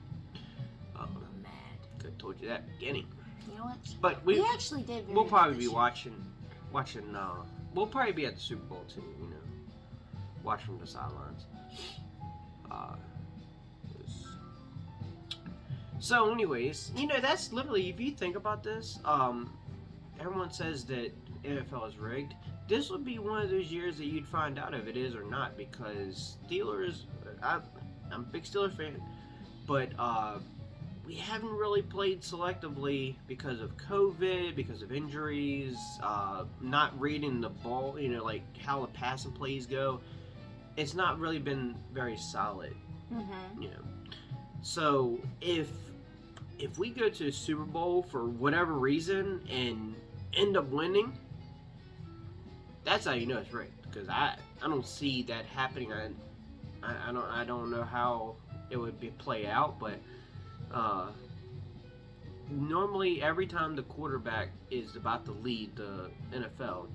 [SPEAKER 1] I'm mad.
[SPEAKER 2] Could have told you that at the beginning.
[SPEAKER 1] You know what?
[SPEAKER 2] But
[SPEAKER 1] we actually did.
[SPEAKER 2] We'll probably be watching. We'll probably be at the Super Bowl too. Watch from the sidelines. So, anyways, that's literally, if you think about this, everyone says that NFL is rigged. This would be one of those years that you'd find out if it is or not, because Steelers, I'm a big Steelers fan, but we haven't really played selectively because of COVID, because of injuries, not reading the ball, like how the passing plays go. It's not really been very solid, So if we go to the Super Bowl for whatever reason and end up winning, that's how you know it's rigged. Because I don't see that happening. I don't know how it would play out, but normally every time the quarterback is about to lead the NFL,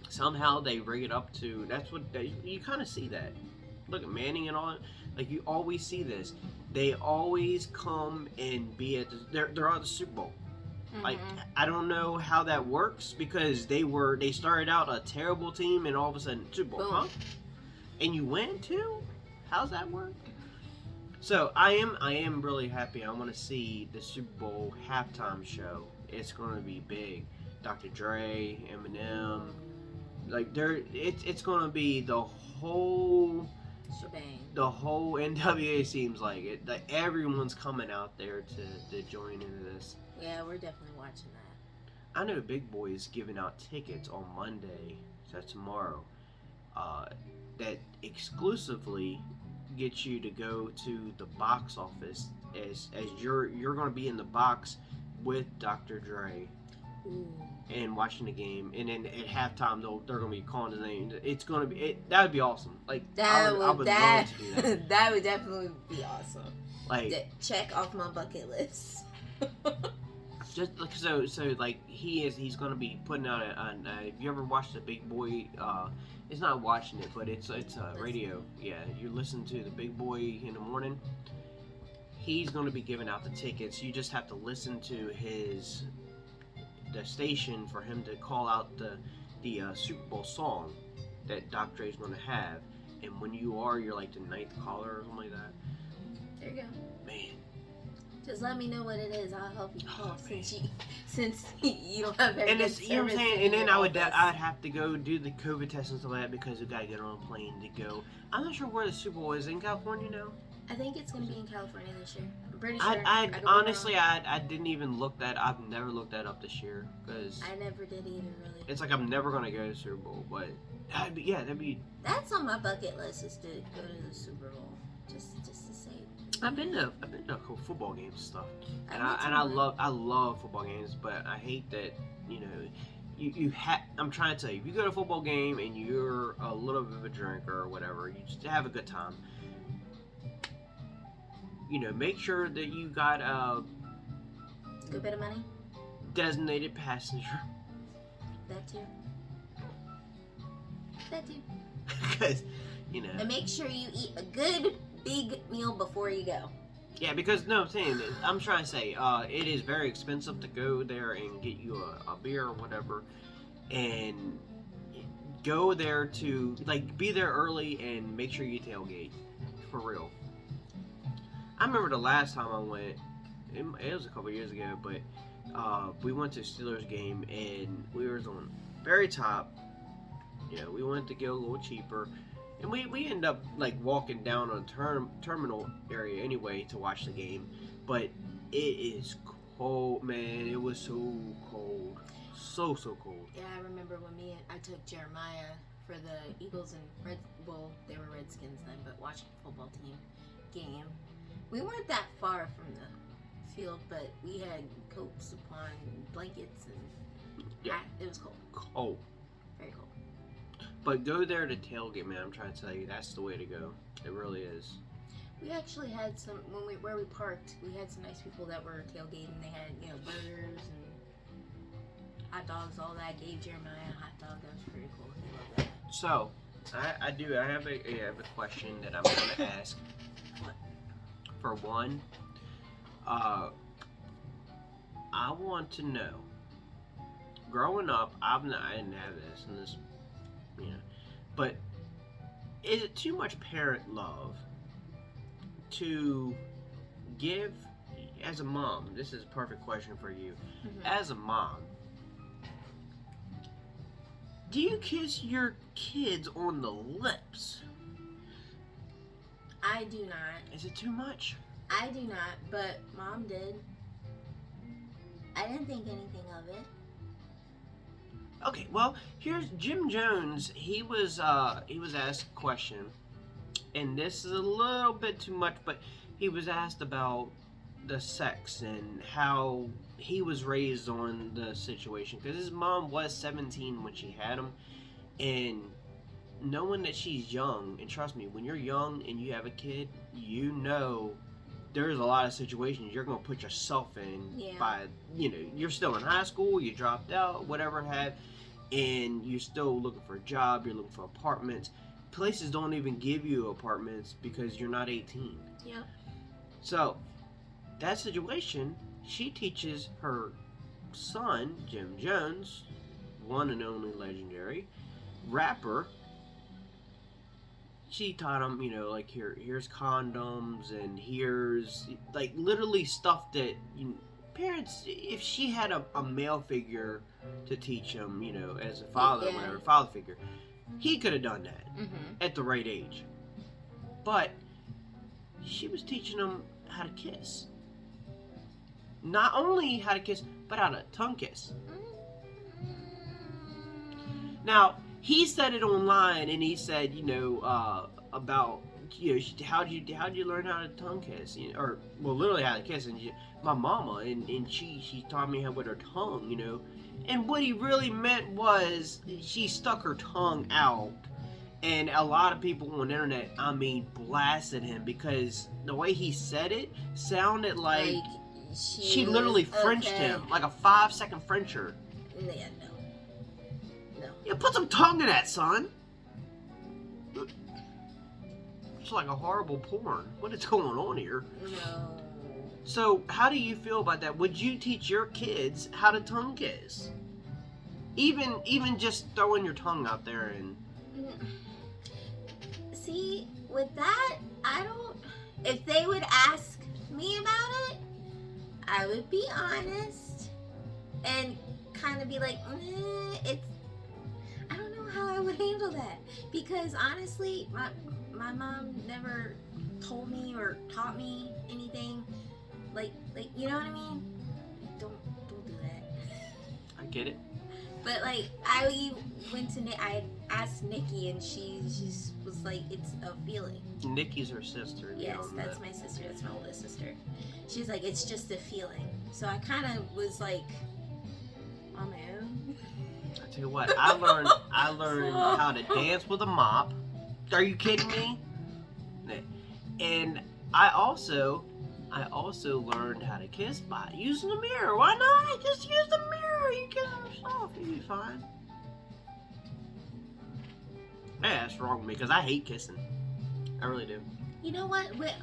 [SPEAKER 2] somehow they rig it up to. That's what you kind of see that. Look at Manning and all that. Like, you always see this. They always come and be at they're at the Super Bowl. Like, I don't know how that works because they started out a terrible team and all of a sudden Super Bowl, huh? And you win too? How's that work? So I am really happy. I want to see the Super Bowl halftime show. It's going to be big. Dr. Dre, Eminem, like it's going to be the whole
[SPEAKER 1] shebang. The
[SPEAKER 2] whole NWA seems like it. Like, everyone's coming out there to join into this.
[SPEAKER 1] Yeah, we're definitely watching that.
[SPEAKER 2] I know Big Boy is giving out tickets on Monday, so tomorrow, that exclusively gets you to go to the box office as you're going to be in the box with Dr. Dre.
[SPEAKER 1] Ooh.
[SPEAKER 2] And watching the game, and then at halftime they're going to be calling his name. It's going to be that would be awesome. Like, I would love to do that.
[SPEAKER 1] That would definitely be awesome.
[SPEAKER 2] Like,
[SPEAKER 1] check off my bucket list.
[SPEAKER 2] Just like so like he's going to be putting out if you ever watched the Big Boy, it's not watching it, but it's a radio. Yeah, you listen to the Big Boy in the morning. He's going to be giving out the tickets. You just have to listen to the station for him to call out the Super Bowl song that Dr. Dre's going to have, and when you're like the 9th caller or something like that.
[SPEAKER 1] There you go.
[SPEAKER 2] Man.
[SPEAKER 1] Just let me know what it is. I'll help you call since you don't have very
[SPEAKER 2] and
[SPEAKER 1] good
[SPEAKER 2] it's, you know what I'm saying. And then I'd have to go do the COVID test and stuff like that because we gotta get on a plane to go. I'm not sure where the Super Bowl is in California now.
[SPEAKER 1] I think it's gonna be in California this year. I'm pretty sure.
[SPEAKER 2] I honestly I didn't even look that. I've never looked that up this year because
[SPEAKER 1] I never did either. Really.
[SPEAKER 2] It's like I'm never gonna go to the Super Bowl, but that'd be.
[SPEAKER 1] That's on my bucket list, is to go to the Super Bowl. Just to say.
[SPEAKER 2] I've been to cool football games and stuff, and I love football games, but I hate that you I'm trying to tell you, if you go to a football game and you're a little bit of a drinker or whatever, you just have a good time. Make sure that you got a
[SPEAKER 1] good bit of money.
[SPEAKER 2] Designated passenger.
[SPEAKER 1] That too.
[SPEAKER 2] Because
[SPEAKER 1] and make sure you eat a good big meal before you go.
[SPEAKER 2] Yeah, because I'm trying to say, it is very expensive to go there and get you a beer or whatever, and go there to be there early and make sure you tailgate for real. I remember the last time I went, it was a couple years ago, but we went to a Steelers game and we were on very top. We wanted to go a little cheaper. And we end up walking down on a terminal area anyway to watch the game, but it is cold, man. It was so cold, so cold.
[SPEAKER 1] Yeah, I remember when I took Jeremiah for the Eagles and they were Redskins then, but watching a football team game. We weren't that far from field, but we had coats upon blankets, and it was cold.
[SPEAKER 2] Cold.
[SPEAKER 1] Very cold.
[SPEAKER 2] But go there to tailgate, man. I'm trying to tell you, that's the way to go. It really is.
[SPEAKER 1] We actually had some where we parked. We had some nice people that were tailgating. They had burgers and hot dogs, all that. Gave Jeremiah a hot dog. That was pretty cool. He loved that.
[SPEAKER 2] So, I have a question that I'm going to ask.
[SPEAKER 1] What?
[SPEAKER 2] For one, I want to know. Growing up, I didn't have this, but is it too much parent love to give, as a mom? This is a perfect question for you.
[SPEAKER 1] Mm-hmm.
[SPEAKER 2] As a mom, do you kiss your kids on the lips?
[SPEAKER 1] I do not.
[SPEAKER 2] Is it too much?
[SPEAKER 1] I do not, but Mom did. I didn't think anything of it.
[SPEAKER 2] Okay, well, here's Jim Jones. He was asked a question, and this is a little bit too much, but he was asked about the sex and how he was raised on the situation, because his mom was 17 when she had him, and knowing that she's young, and trust me, when you're young and you have a kid, you know there's a lot of situations you're going to put yourself in by, you're still in high school, you dropped out, whatever it had, and you're still looking for a job, you're looking for apartments. Places don't even give you apartments because you're not 18.
[SPEAKER 1] Yeah.
[SPEAKER 2] So, that situation, she teaches her son, Jim Jones, one and only legendary rapper. She taught him, like here's condoms, and here's like literally stuff that parents, if she had a male figure to teach him, as a father, whatever, father figure, he could have done that at the right age. But she was teaching him how to kiss. Not only how to kiss, but how to tongue kiss. Now, he said it online, and he said, about, how'd you learn how to tongue kiss? Literally how to kiss. And my mama, and she taught me how with her tongue, And what he really meant was she stuck her tongue out. And a lot of people on the internet, blasted him because the way he said it sounded like she literally Frenched him, like a 5-second Frencher.
[SPEAKER 1] Yeah, no.
[SPEAKER 2] Yeah, put some tongue in that, son. It's like a horrible porn. What is going on here?
[SPEAKER 1] No.
[SPEAKER 2] So, how do you feel about that? Would you teach your kids how to tongue kiss? Even just throwing your tongue out there and...
[SPEAKER 1] See, with that, I don't... If they would ask me about it, I would be honest and kind of be like, it's... I don't know how I would handle that. Because honestly, my mom never told me or taught me anything. Like you know what I mean? Don't do that.
[SPEAKER 2] I get it.
[SPEAKER 1] But I went to I asked Nikki, and she was like, it's a feeling.
[SPEAKER 2] Nikki's her sister.
[SPEAKER 1] Yes, that's my sister. That's my oldest sister. She's like, it's just a feeling. So I kind of was like, on my own.
[SPEAKER 2] I tell you what, I learned how to dance with a mop. Are you kidding me? And I also learned how to kiss by using a mirror. Why not? Just use the mirror. You kiss yourself. You'll be fine. Yeah, that's wrong with me because I hate kissing. I really do.
[SPEAKER 1] You know what? With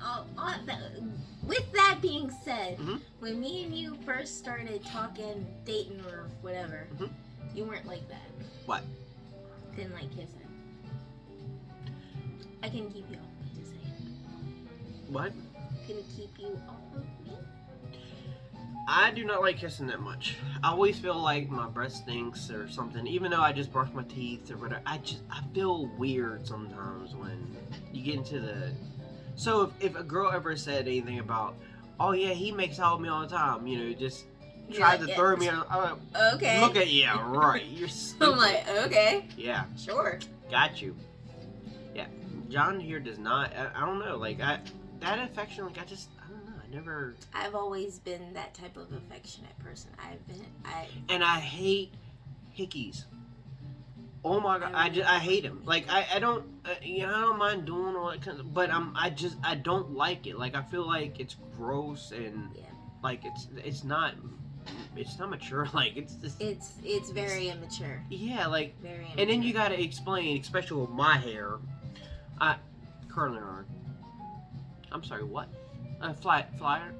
[SPEAKER 1] that being said, when me and you first started talking, dating, or whatever, you weren't like that.
[SPEAKER 2] What?
[SPEAKER 1] Didn't like kissing. I can keep you off me, just saying.
[SPEAKER 2] What?
[SPEAKER 1] Can it keep you off of me?
[SPEAKER 2] I do not like kissing that much. I always feel like my breath stinks or something. Even though I just brush my teeth or whatever, I feel weird sometimes when you get into the... So if a girl ever said anything about, oh yeah, he makes out with me all the time, just tried to throw me on...
[SPEAKER 1] Okay.
[SPEAKER 2] Look at you, right. You're stupid.
[SPEAKER 1] I'm like, okay.
[SPEAKER 2] Yeah.
[SPEAKER 1] Sure.
[SPEAKER 2] Got you. Yeah. John here does not... I don't know. Like, that affection, like, I don't know. I never.
[SPEAKER 1] I've always been that type of affectionate person.
[SPEAKER 2] And I hate hickeys. Oh my god, I hate them. Like I don't, I don't mind doing all that kind of, but I don't like it. Like I feel like it's gross and
[SPEAKER 1] Yeah.
[SPEAKER 2] like it's not mature. Like
[SPEAKER 1] It's very immature.
[SPEAKER 2] Yeah, like
[SPEAKER 1] Very immature.
[SPEAKER 2] and then you gotta explain, especially with my hair. Curling iron. I'm sorry, what? Flyer. What?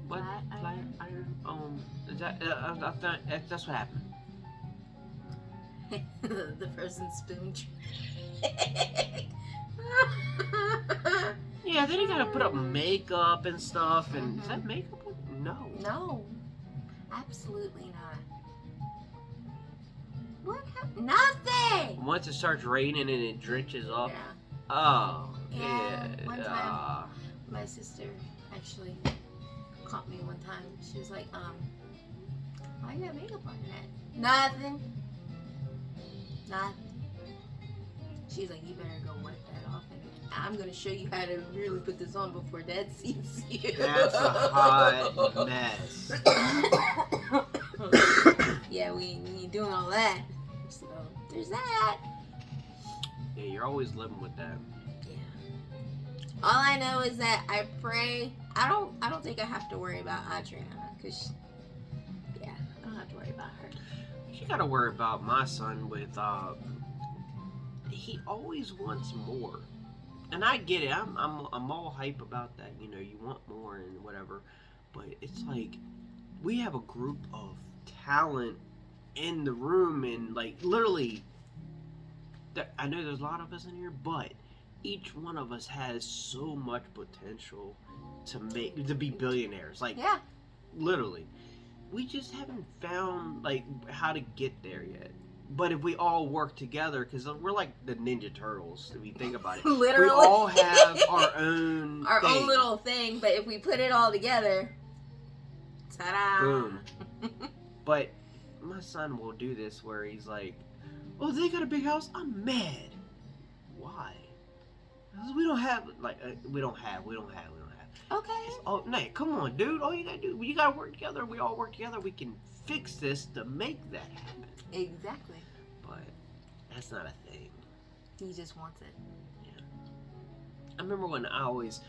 [SPEAKER 2] Flyer iron. Is that? I thought that's what happened.
[SPEAKER 1] The frozen spoon.
[SPEAKER 2] Yeah, then you gotta put up makeup and stuff, and is that makeup? No.
[SPEAKER 1] No, absolutely not. What happened? Nothing.
[SPEAKER 2] Once it starts raining and it drenches up.
[SPEAKER 1] Yeah.
[SPEAKER 2] Oh.
[SPEAKER 1] Yeah. One time, my sister actually caught me one time. She was like, why you got makeup on your head? Nothing. She's like, you better go wipe that off. And I'm gonna show you how to really put this on before Dad sees you.
[SPEAKER 2] That's a hot mess.
[SPEAKER 1] Yeah, we ain't doing all that. So there's that.
[SPEAKER 2] Yeah, you're always living with that.
[SPEAKER 1] Yeah. All I know is that I pray. I don't think I have to worry about Adriana because, yeah, I don't have to worry about her.
[SPEAKER 2] You gotta worry about my son with he always wants more, and I get it. I'm all hype about that. You know, you want more and whatever, but it's like we have a group of talent in the room, and like literally, I know there's a lot of us in here, but each one of us has so much potential to be billionaires. Like,
[SPEAKER 1] yeah,
[SPEAKER 2] literally. We just haven't found like how to get there yet. But if we all work together, because we're like the Ninja Turtles, if you think about it,
[SPEAKER 1] literally,
[SPEAKER 2] we all have our own
[SPEAKER 1] own little thing. But if we put it all together, ta-da!
[SPEAKER 2] Boom. But my son will do this where he's like, "Oh, they got a big house. I'm mad. Why? Because we don't have we don't have.
[SPEAKER 1] Okay.
[SPEAKER 2] Oh, no, come on, dude. All you gotta do, you gotta work together. We all work together. We can fix this to make that happen.
[SPEAKER 1] Exactly.
[SPEAKER 2] But that's not a thing.
[SPEAKER 1] He just wants it.
[SPEAKER 2] Yeah. I remember when I was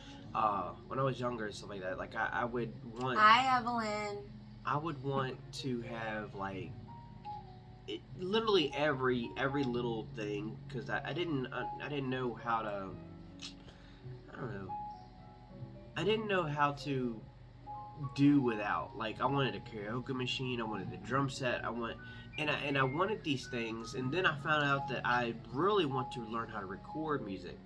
[SPEAKER 2] younger and stuff like that. Like I would want.
[SPEAKER 1] Hi, Evelyn.
[SPEAKER 2] I would want to have like literally every little thing because I didn't know how to. I don't know. I didn't know how to do without. Like I wanted a karaoke machine, I wanted a drum set, I wanted these things, and then I found out that I really want to learn how to record music.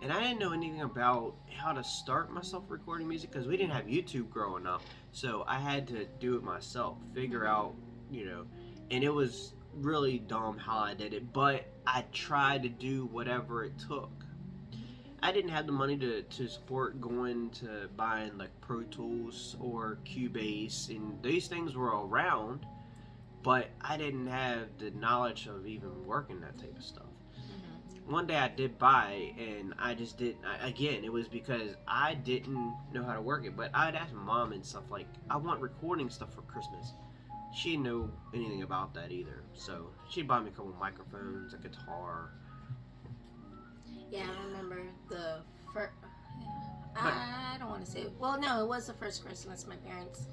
[SPEAKER 2] And I didn't know anything about how to start myself recording music because we didn't have YouTube growing up. So I had to do it myself, figure out, and it was really dumb how I did it, but I tried to do whatever it took. I didn't have the money to support going to buying like Pro Tools or Cubase, and these things were around, but I didn't have the knowledge of even working that type of stuff. Mm-hmm. One day I did buy, and I just didn't. Again, it was because I didn't know how to work it, but I'd ask Mom and stuff like, I want recording stuff for Christmas. She didn't know anything about that either, so she'd buy me a couple microphones, a guitar.
[SPEAKER 1] Yeah, I remember the first. I don't want to say. Well, no, it was the first Christmas my parents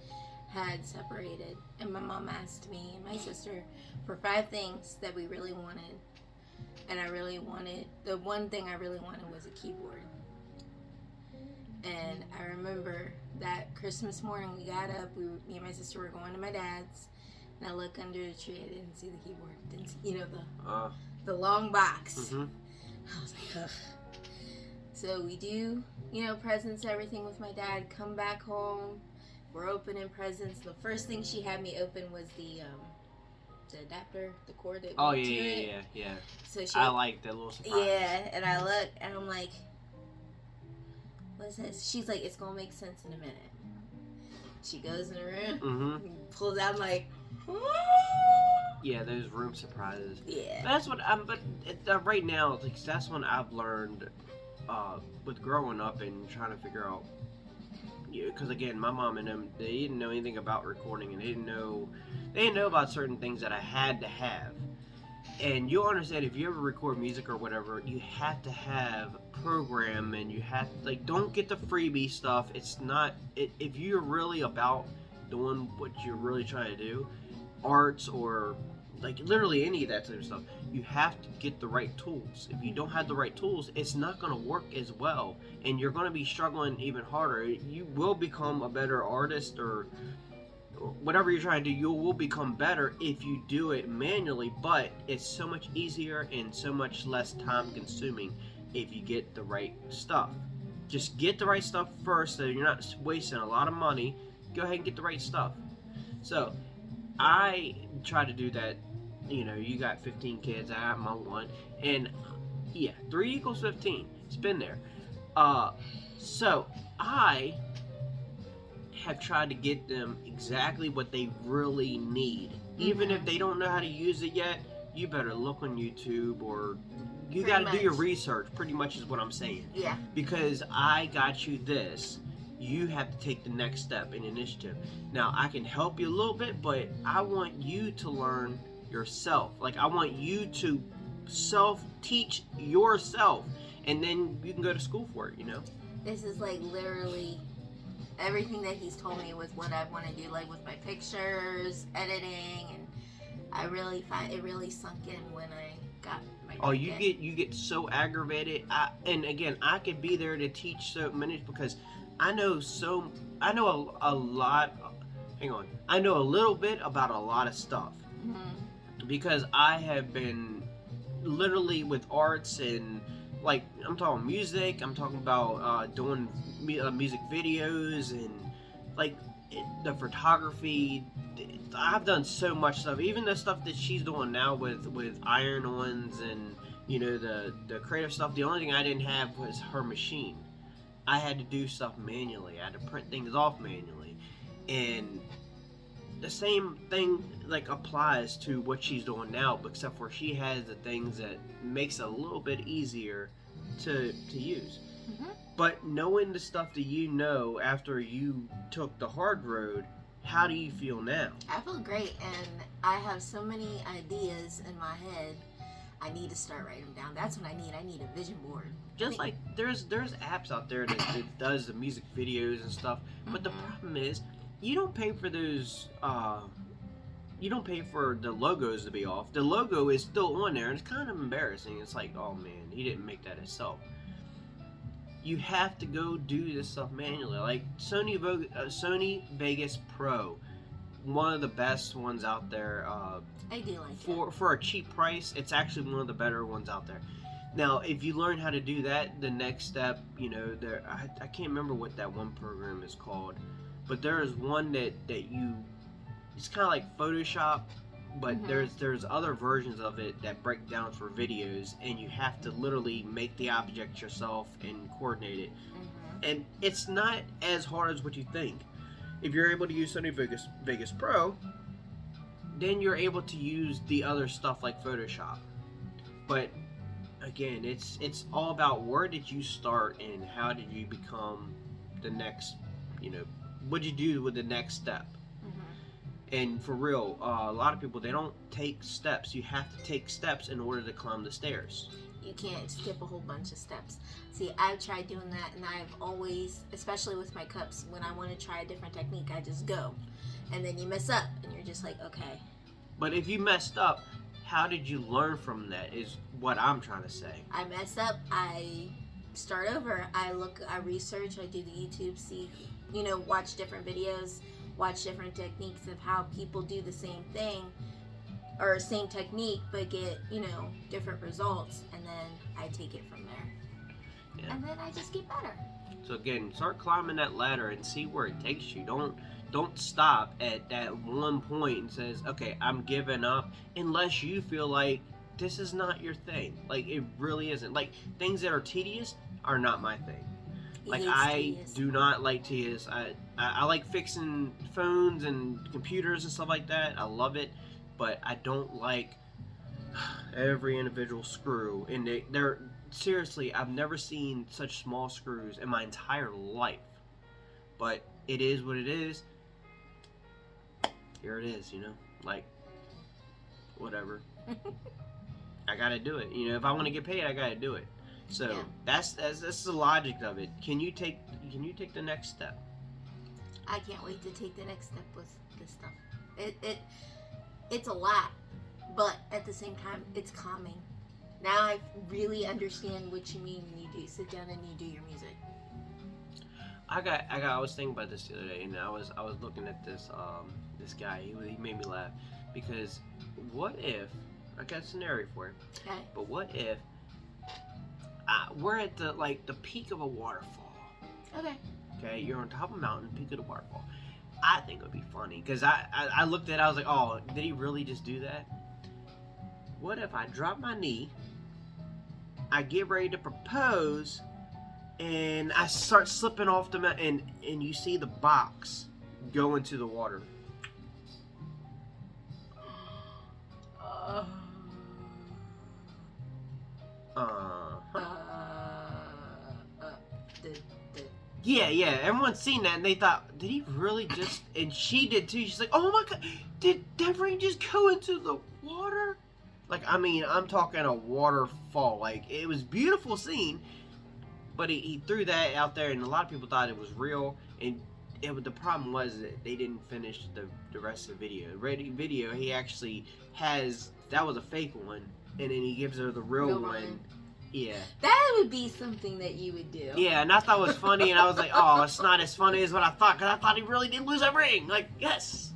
[SPEAKER 1] had separated, and my mom asked me and my sister for 5 things that we really wanted, and the one thing I really wanted was a keyboard. And I remember that Christmas morning we got up. Me and my sister were going to my dad's, and I looked under the tree. I didn't see the keyboard. Didn't see, the long box.
[SPEAKER 2] Mm-hmm.
[SPEAKER 1] I was like, ugh. So we do, presents, everything with my dad. Come back home. We're opening presents. The first thing she had me open was the adapter, the cord that went to it.
[SPEAKER 2] Yeah.
[SPEAKER 1] So
[SPEAKER 2] I like that little surprise.
[SPEAKER 1] Yeah, and I look, and I'm like, what's this? She's like, it's going to make sense in a minute. She goes in the room, pulls out, I'm like,
[SPEAKER 2] yeah, those room surprises.
[SPEAKER 1] Yeah.
[SPEAKER 2] That's what right now, like, that's when I've learned with growing up and trying to figure out, because again, my mom and them, they didn't know anything about recording, and they didn't know about certain things that I had to have. And you'll understand if you ever record music or whatever, you have to have a program, and you have like don't get the freebie stuff. It's not if you're really about doing what you're really trying to do, arts or like literally any of that type of stuff, you have to get the right tools. If you don't have the right tools, it's not going to work as well, and you're going to be struggling even harder. You will become a better artist or whatever you're trying to do, you will become better if you do it manually, but it's so much easier and so much less time consuming if you get the right stuff. Just get the right stuff first so you're not wasting a lot of money. Go ahead and get the right stuff. So I try to do that. You got 15 kids, I got my one, and yeah, 3 equals 15. It's been there. So I have tried to get them exactly what they really need. Even if they don't know how to use it yet, you better look on YouTube, or you got to do your research, pretty much is what I'm saying.
[SPEAKER 1] Yeah.
[SPEAKER 2] Because I got you this. You have to take the next step in initiative. Now, I can help you a little bit, but I want you to learn yourself. Like, I want you to self-teach yourself, and then you can go to school for it,
[SPEAKER 1] This is like literally everything that he's told me with what I want to do, like with my pictures, editing, and I really find it really sunk in when I got my.
[SPEAKER 2] Oh, you get so aggravated. And again, I could be there to teach so many because I know a lot. Hang on, I know a little bit about a lot of stuff because I have been literally with arts and. Like, I'm talking music, I'm talking about doing music videos and, like, the photography. I've done so much stuff. Even the stuff that she's doing now with iron-ons and, the creative stuff. The only thing I didn't have was her machine. I had to do stuff manually. I had to print things off manually. And the same thing, like, applies to what she's doing now, except for she has the things that makes it a little bit easier to use. But knowing the stuff that you know after you took the hard road, how do you feel now?
[SPEAKER 1] I feel great, and I have so many ideas in my head. I need to start writing them down. That's what I need. I need a vision board.
[SPEAKER 2] Just like there's apps out there that does the music videos and stuff, but the problem is you don't pay for those. You don't pay for the logos to be off. The logo is still on there, and it's kind of embarrassing. It's like, oh man, he didn't make that himself. You have to go do this stuff manually. Like Sony Vegas Pro, one of the best ones out there.
[SPEAKER 1] I do like
[SPEAKER 2] for a cheap price. It's actually one of the better ones out there. Now, if you learn how to do that, the next step, there I can't remember what that one program is called, but there is one that you. It's kind of like Photoshop, but there's other versions of it that break down for videos, and you have to literally make the object yourself and coordinate it. And it's not as hard as what you think. If you're able to use Sony Vegas Pro, then you're able to use the other stuff like Photoshop. But again, it's all about where did you start and how did you become the next, what did you do with the next step? And for real, a lot of people, they don't take steps. You have to take steps in order to climb the stairs.
[SPEAKER 1] You can't skip a whole bunch of steps. See, I've tried doing that, and I've always, especially with my cups, when I want to try a different technique, I just go. And then you mess up, and you're just like, okay.
[SPEAKER 2] But if you messed up, how did you learn from that is what I'm trying to say.
[SPEAKER 1] I mess up, I start over. I research, I do the YouTube, see, watch different videos, watch different techniques of how people do the same thing or same technique but get different results, and then I take it from there. And then I just get better.
[SPEAKER 2] So again, start climbing that ladder and see where it takes you. Don't stop at that one point and says, okay, I'm giving up, unless you feel like this is not your thing. Like, it really isn't. Like, things that are tedious are not my thing. Like, I do not like tedious. I like fixing phones and computers and stuff like that. I love it, but I don't like every individual screw. And they're seriously, I've never seen such small screws in my entire life. but it is what it is. Here it is, you know, like, whatever. I gotta do it. You know, if I want to get paid, I gotta do it. So
[SPEAKER 1] Yeah.
[SPEAKER 2] that's the logic of it. Can you take the next step?
[SPEAKER 1] I can't wait to take the next step with this stuff. It's a lot, but at the same time, it's calming. Now I really understand what you mean when you do sit down and you do your music.
[SPEAKER 2] I was thinking about this the other day, and I was looking at this guy. He made me laugh because what if I got a scenario for you?
[SPEAKER 1] Okay.
[SPEAKER 2] But what if we're at the peak of a waterfall?
[SPEAKER 1] Okay.
[SPEAKER 2] Okay, you're on top of a mountain, peak of the waterfall. I think it would be funny because I looked at it, I was like, oh, did he really just do that? What if I drop my knee, I get ready to propose, and I start slipping off the mountain, and you see the box go into the water? Yeah. Everyone's seen that, and they thought, did he really just? And she did too. She's like, oh my god, did that ring just go into the water? Like, I mean, I'm talking a waterfall. Like, it was a beautiful scene, but he threw that out there, and a lot of people thought it was real. And the problem was that they didn't finish the rest of the video. Video, he actually has, that was a fake one, and then he gives her the real one. Yeah.
[SPEAKER 1] That would be something that you would do.
[SPEAKER 2] Yeah, and I thought it was funny, and I was like, oh, it's not as funny as what I thought, because I thought he really did lose that ring. Like, yes.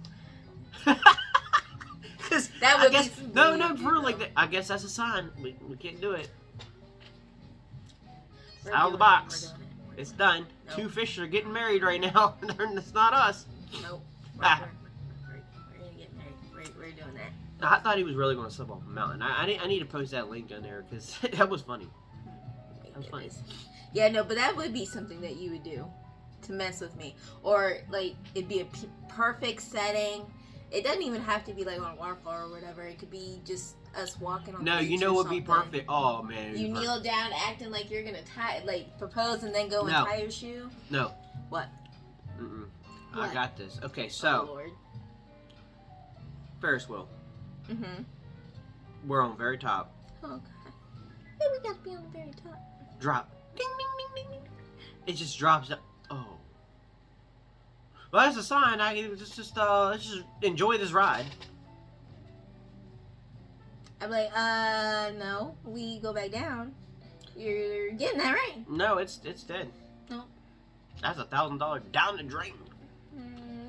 [SPEAKER 1] That would
[SPEAKER 2] be
[SPEAKER 1] no,
[SPEAKER 2] for like that. I guess that's a sign. We can't do it. It's
[SPEAKER 1] We're
[SPEAKER 2] out of the
[SPEAKER 1] doing
[SPEAKER 2] box.
[SPEAKER 1] it.
[SPEAKER 2] It's done.
[SPEAKER 1] Nope.
[SPEAKER 2] Two fish are getting married right now. It's not us.
[SPEAKER 1] Nope. We're
[SPEAKER 2] Ah.
[SPEAKER 1] gonna get married. We're doing that.
[SPEAKER 2] I thought he was really going to slip off a mountain. I need to post that link on there because that was funny. That was funny.
[SPEAKER 1] Yeah, no, but that would be something that you would do to mess with me, or like it'd be a perfect setting. It doesn't even have to be like on a waterfall or whatever. It could be just us walking on.
[SPEAKER 2] No,
[SPEAKER 1] the
[SPEAKER 2] you
[SPEAKER 1] beach
[SPEAKER 2] know
[SPEAKER 1] or
[SPEAKER 2] what would be
[SPEAKER 1] something.
[SPEAKER 2] perfect? Oh man.
[SPEAKER 1] You kneel down, acting like you're gonna propose, and then go and
[SPEAKER 2] No.
[SPEAKER 1] tie your shoe.
[SPEAKER 2] No.
[SPEAKER 1] What?
[SPEAKER 2] Mm-mm.
[SPEAKER 1] What?
[SPEAKER 2] I got this. Okay,
[SPEAKER 1] Oh
[SPEAKER 2] so
[SPEAKER 1] Lord.
[SPEAKER 2] Ferris wheel.
[SPEAKER 1] Mm-hmm.
[SPEAKER 2] We're on very top.
[SPEAKER 1] Oh God. Hey, we got to be on the very top.
[SPEAKER 2] Drop. Ding, ding, ding, ding, ding. It just drops down. Oh. Well, that's a sign. Let's just enjoy this ride.
[SPEAKER 1] I'm like, no. We go back down. You're getting that ring.
[SPEAKER 2] No, it's dead.
[SPEAKER 1] No.
[SPEAKER 2] That's $1,000 down the drain.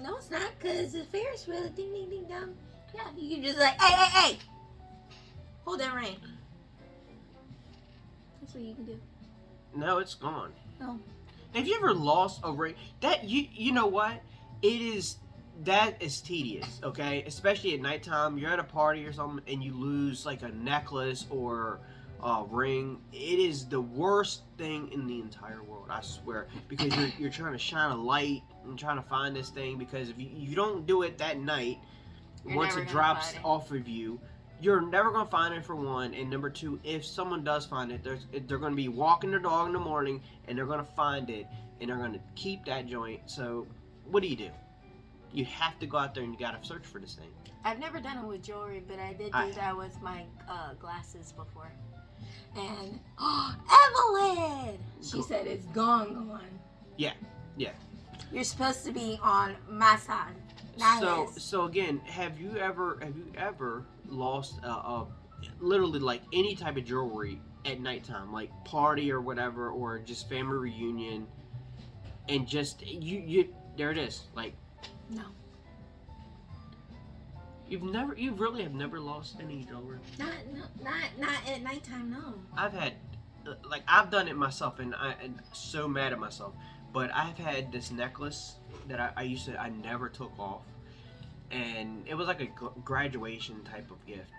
[SPEAKER 1] No, it's not, because the Ferris wheel, ding, ding, ding, down. Yeah, you can just like, hey. Hold that ring. That's what you can do.
[SPEAKER 2] No, it's gone.
[SPEAKER 1] No.
[SPEAKER 2] Have you ever lost a ring? That you know what? That is tedious, okay? Especially at nighttime, you're at a party or something and you lose like a necklace or a ring. It is the worst thing in the entire world, I swear. Because you're trying to shine a light and trying to find this thing, because if you don't do it that night, once it drops off of you, you're never going to find it, for one. And number two, if someone does find it, they're going to be walking their dog in the morning and they're going to find it and they're going to keep that joint. So what do? You have to go out there and you got to search for this thing.
[SPEAKER 1] I've never done it with jewelry, but I did do that with my glasses before. And, Evelyn! She said it's gone.
[SPEAKER 2] Yeah.
[SPEAKER 1] You're supposed to be on my side.
[SPEAKER 2] So again, have you ever lost literally like any type of jewelry at nighttime, like party or whatever, or just family reunion, and just you there it is, like?
[SPEAKER 1] No.
[SPEAKER 2] You really have never lost any jewelry?
[SPEAKER 1] Not at nighttime, no.
[SPEAKER 2] I've had, I've done it myself, and I'm so mad at myself. But I've had this necklace that I never took off, and it was like a graduation type of gift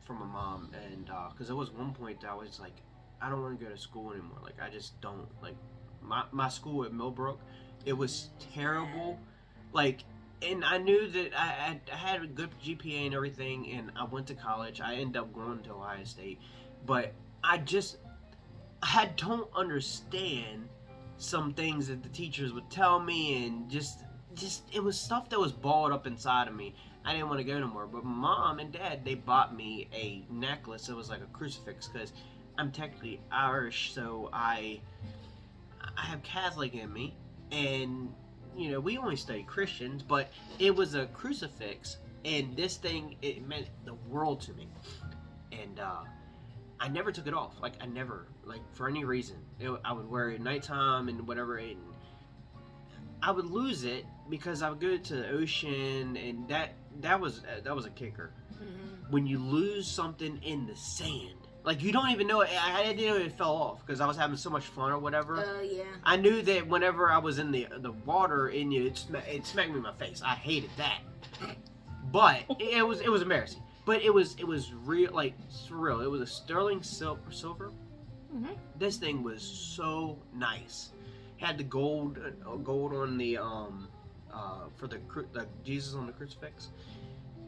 [SPEAKER 2] from my mom, and because there was one point that I was like, I don't want to go to school anymore. Like, I just don't like my school at Millbrook. It was terrible. Like, and I knew that I had a good GPA and everything, and I went to college. I ended up going to Ohio State, but I don't understand some things that the teachers would tell me, and just it was stuff that was balled up inside of me. I didn't want to go no more. But mom and dad, they bought me a necklace. It was like a crucifix because I'm technically Irish, so I have Catholic in me, and we only study Christians, but it was a crucifix, and this thing, it meant the world to me, and I never took it off. Like I never, like for any reason, I would wear it at nighttime and whatever, and I would lose it because I would go to the ocean, and that was a kicker.
[SPEAKER 1] Mm-hmm.
[SPEAKER 2] When you lose something in the sand. Like, you don't even know it. I didn't know it fell off because I was having so much fun or whatever.
[SPEAKER 1] Oh, yeah.
[SPEAKER 2] I knew that whenever I was in the water, it smacked me in my face. I hated that. But it was embarrassing. But it was real, like, surreal. It was a sterling silver.
[SPEAKER 1] Mm-hmm.
[SPEAKER 2] This thing was so nice. Had the gold on the for the Jesus on the crucifix.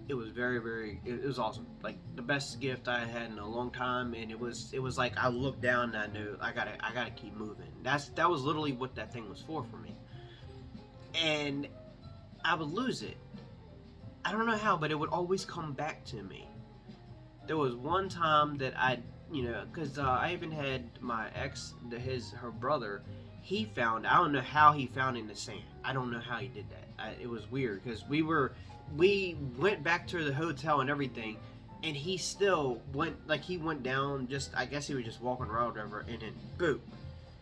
[SPEAKER 2] It was very, very. It was awesome. Like the best gift I had in a long time, and it was like I looked down and I knew I gotta keep moving. That was literally what that thing was for me. And I would lose it. I don't know how, but it would always come back to me. There was one time that because I even had my ex, her brother. He found. I don't know how he found it in the sand. I don't know how he did that. It was weird because we went back to the hotel and everything, and he still he went down, just I guess he was just walking around whatever, and then boom,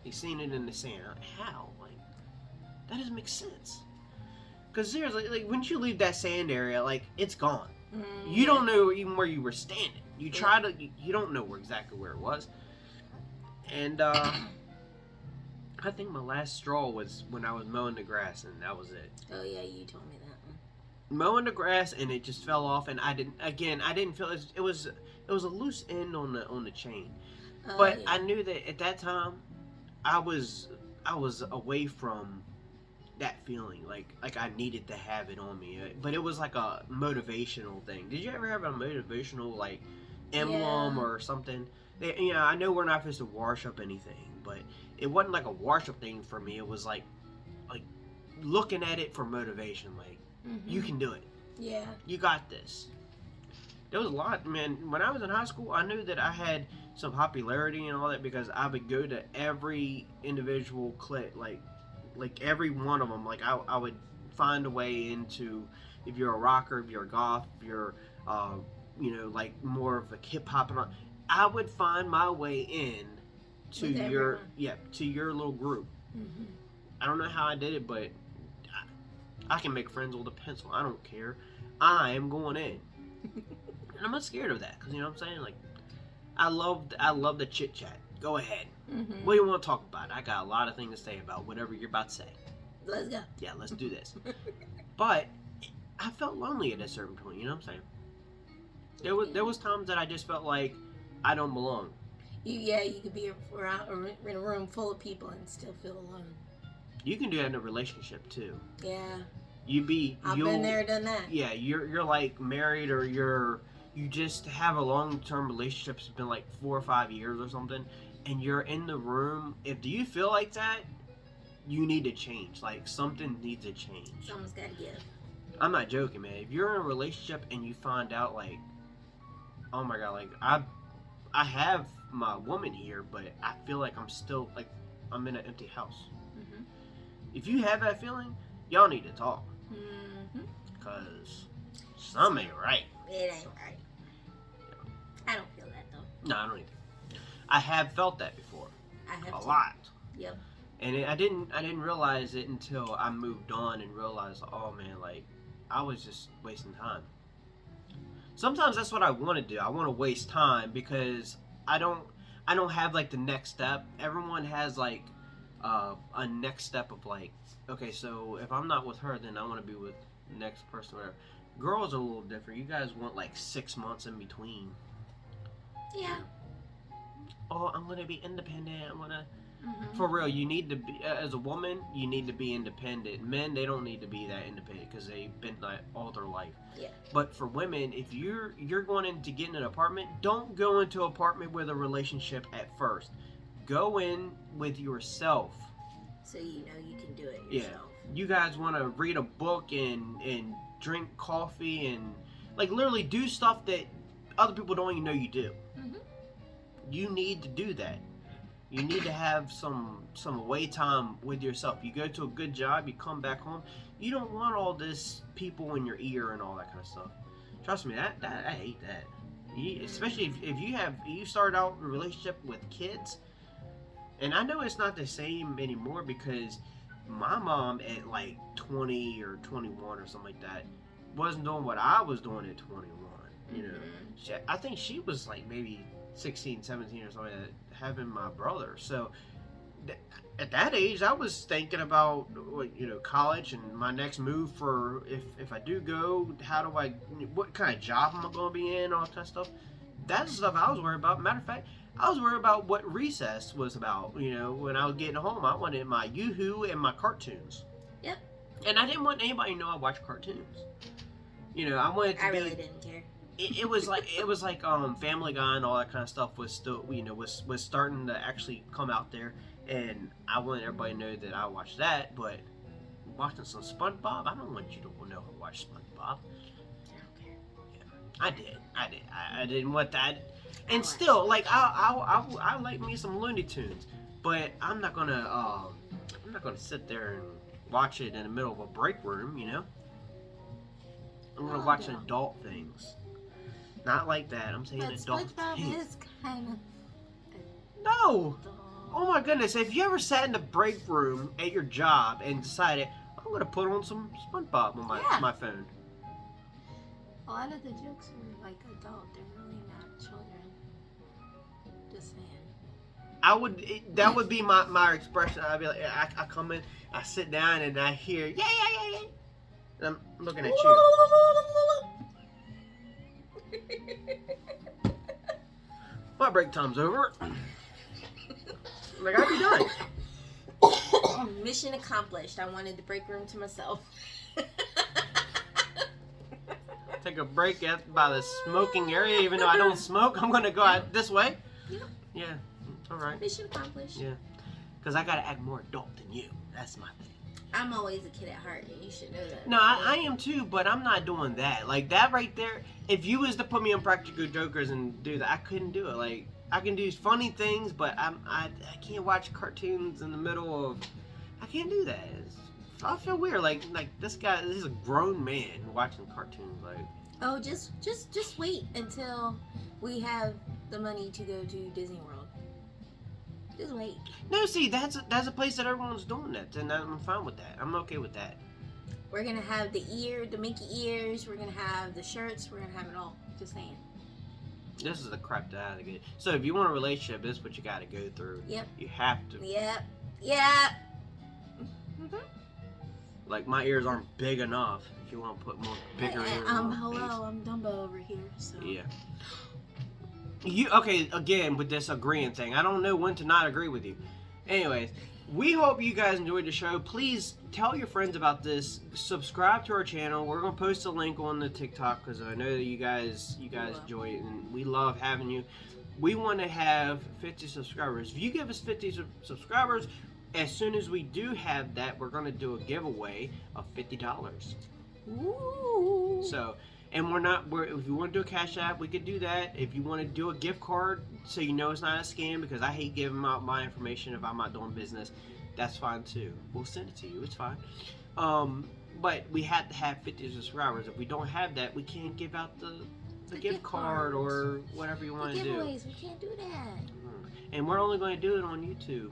[SPEAKER 2] he seen it in the sand. How? Like, that doesn't make sense. Because seriously, like, once you leave that sand area, like, it's gone.
[SPEAKER 1] Mm-hmm.
[SPEAKER 2] You don't know even where you were standing. You try to, you don't know exactly where it was. And I think my last straw was when I was mowing the grass, and that was it.
[SPEAKER 1] Oh yeah, you told me that one.
[SPEAKER 2] Mowing the grass, and it just fell off, and I didn't feel it was a loose end on the chain. But
[SPEAKER 1] yeah.
[SPEAKER 2] I knew that at that time I was away from that feeling, like I needed to have it on me. But it was like a motivational thing. Did you ever have a motivational like emblem or something? I know we're not supposed to wash up anything, but it wasn't like a wash up thing for me. It was like looking at it for motivation, like,
[SPEAKER 1] mm-hmm.
[SPEAKER 2] You can do it.
[SPEAKER 1] Yeah.
[SPEAKER 2] You got this. There was a lot, man. When I was in high school, I knew that I had some popularity and all that because I would go to every individual clip, like every one of them. Like I would find a way into, if you're a rocker, if you're a goth, if you're, like more of a hip hop and all, I would find my way in to your little group.
[SPEAKER 1] Mm-hmm.
[SPEAKER 2] I don't know how I did it, but I can make friends with a pencil. I don't care. I am going in. And I'm not scared of that, because you know what I'm saying? Like, I love the chit chat. Go ahead.
[SPEAKER 1] Mm-hmm.
[SPEAKER 2] What do you want to talk about? I got a lot of things to say about whatever you're about to say.
[SPEAKER 1] Let's go.
[SPEAKER 2] Yeah, let's do this. But I felt lonely at a certain point, you know what I'm saying? There was times that I just felt like I don't belong.
[SPEAKER 1] You could be in a room full of people and still feel alone.
[SPEAKER 2] You can do that in a relationship too.
[SPEAKER 1] Yeah.
[SPEAKER 2] I've
[SPEAKER 1] been there, done that.
[SPEAKER 2] Yeah, you're like married, or you just have a long-term relationship. It's been like 4 or 5 years or something, and you're in the room. Do you feel like that, you need to change. Like, something needs to change.
[SPEAKER 1] Someone's got to give.
[SPEAKER 2] I'm not joking, man. If you're in a relationship and you find out, like, oh my god, like, I have my woman here, but I feel like I'm still, like, I'm in an empty house.
[SPEAKER 1] Mm-hmm.
[SPEAKER 2] If you have that feeling, y'all need to talk.
[SPEAKER 1] Mm-hmm.
[SPEAKER 2] Because something ain't right.
[SPEAKER 1] It ain't right. I don't feel that, though.
[SPEAKER 2] No, I don't either. I have felt that before.
[SPEAKER 1] I have
[SPEAKER 2] a lot.
[SPEAKER 1] Yep.
[SPEAKER 2] And I didn't realize it until I moved on and realized, oh man, like, I was just wasting time. Sometimes that's what I want to do. I want to waste time because I don't have like the next step. Everyone has like a next step of like, okay, so if I'm not with her, then I want to be with the next person or whatever. Girls are a little different. You guys want like 6 months in between.
[SPEAKER 1] Yeah.
[SPEAKER 2] Oh, I'm gonna be independent. I wanna.
[SPEAKER 1] Mm-hmm.
[SPEAKER 2] For real, you need to be, as a woman, you need to be independent. Men, they don't need to be that independent because they've been like all their life.
[SPEAKER 1] Yeah.
[SPEAKER 2] But for women, if you're going in to get in an apartment, don't go into an apartment with a relationship at first. Go in with yourself.
[SPEAKER 1] so you know you can do it
[SPEAKER 2] Yeah.
[SPEAKER 1] yourself.
[SPEAKER 2] You guys want to read a book and drink coffee and like literally do stuff that other people don't even know you do.
[SPEAKER 1] Mm-hmm.
[SPEAKER 2] You need to do that. You need to have some away time with yourself. You go to a good job, you come back home. You don't want all this people in your ear and all that kind of stuff. Trust me, that I hate that. Especially if you start out a relationship with kids, and I know it's not the same anymore because my mom at like 20 or 21 or something like that wasn't doing what I was doing at 21. You know, I think she was like maybe 16, 17 or something like that, having my brother. So at that age, I was thinking about college and my next move for if I do go, what kind of job am I going to be in, all that kind of stuff. That's the stuff I was worried about. Matter of fact, I was worried about what recess was about. When I was getting home, I wanted my Yoo-Hoo and my cartoons.
[SPEAKER 1] Yep. And
[SPEAKER 2] I didn't want anybody to know I watched cartoons. I wanted to
[SPEAKER 1] I really didn't care.
[SPEAKER 2] It was like Family Guy and all that kind of stuff was still was starting to actually come out there, and I wanted everybody to know that I watched that. But watching some SpongeBob, I don't want you to know I watched SpongeBob.
[SPEAKER 1] I don't care.
[SPEAKER 2] Yeah, I did. I didn't want that. And still, like I like me some Looney Tunes, but I'm not gonna sit there and watch it in the middle of a break room. I'm gonna watch adult things. Not like that. I'm saying adult things.
[SPEAKER 1] Is kind of
[SPEAKER 2] No. Oh my goodness! If you ever sat in the break room at your job and decided I'm gonna put on some SpongeBob on my phone.
[SPEAKER 1] A lot of the jokes are like adult. They're really not children. Just saying.
[SPEAKER 2] That would be my expression. I'd be like, I come in, I sit down, and I hear yeah. And I'm looking at you. My break time's over. Like, I'll be done.
[SPEAKER 1] Mission accomplished. I wanted the break room to myself.
[SPEAKER 2] Take a break by the smoking area, even though I don't smoke. I'm gonna go out this way.
[SPEAKER 1] Yep.
[SPEAKER 2] Yeah. All right.
[SPEAKER 1] Mission accomplished.
[SPEAKER 2] Yeah. Because I gotta act more adult than you. That's my thing.
[SPEAKER 1] I'm always a kid at heart, and you should know that.
[SPEAKER 2] No, I am too, but I'm not doing that. Like, that right there, if you was to put me on Practical Jokers and do that, I couldn't do it. Like, I can do funny things, but I can't watch cartoons in the middle of... I can't do that. I feel weird. Like this is a grown man watching cartoons. Like,
[SPEAKER 1] oh, just wait until we have the money to go to Disney World. Just wait.
[SPEAKER 2] No, see, that's a place that everyone's doing that, and I'm fine with that. I'm okay with that.
[SPEAKER 1] We're gonna have the Mickey ears. We're gonna have the shirts. We're gonna have it all. Just saying.
[SPEAKER 2] This is the crap that I had to get. So if you want a relationship, this is what you got to go through.
[SPEAKER 1] Yep.
[SPEAKER 2] You have to.
[SPEAKER 1] Yep. Mm-hmm.
[SPEAKER 2] Like, my ears aren't big enough. If you want to put more bigger ears on my face.
[SPEAKER 1] I'm Dumbo over here. So.
[SPEAKER 2] Yeah. Okay, again, with this agreeing thing. I don't know when to not agree with you. Anyways, we hope you guys enjoyed the show. Please tell your friends about this. Subscribe to our channel. We're going to post a link on the TikTok because I know that you guys enjoy it, and we love having you. We want to have 50 subscribers. If you give us 50 subscribers, as soon as we do have that, we're going to do a giveaway of $50.
[SPEAKER 1] Ooh.
[SPEAKER 2] So... And if you want to do a Cash App, we could do that. If you want to do a gift card, so you know it's not a scam, because I hate giving out my information if I'm not doing business, that's fine too. We'll send it to you. It's fine. But we have to have 50 subscribers. If we don't have that, we can't give out the gift card or whatever you want to do.
[SPEAKER 1] Giveaways, we can't do that.
[SPEAKER 2] And we're only going to do it on YouTube.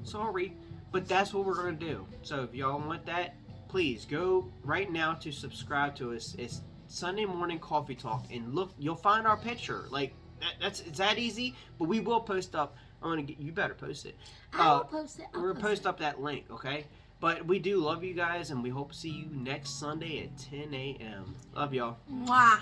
[SPEAKER 2] Sorry, but that's what we're going to do. So if y'all want that, please go right now to subscribe to us. It's Sunday Morning Coffee Talk, and look, you'll find our picture. Like it's that easy. But we will post up. You better post it.
[SPEAKER 1] I'll post it.
[SPEAKER 2] We're gonna post up that link, okay? But we do love you guys, and we hope to see you next Sunday at 10 a.m. Love y'all.
[SPEAKER 1] Mwah.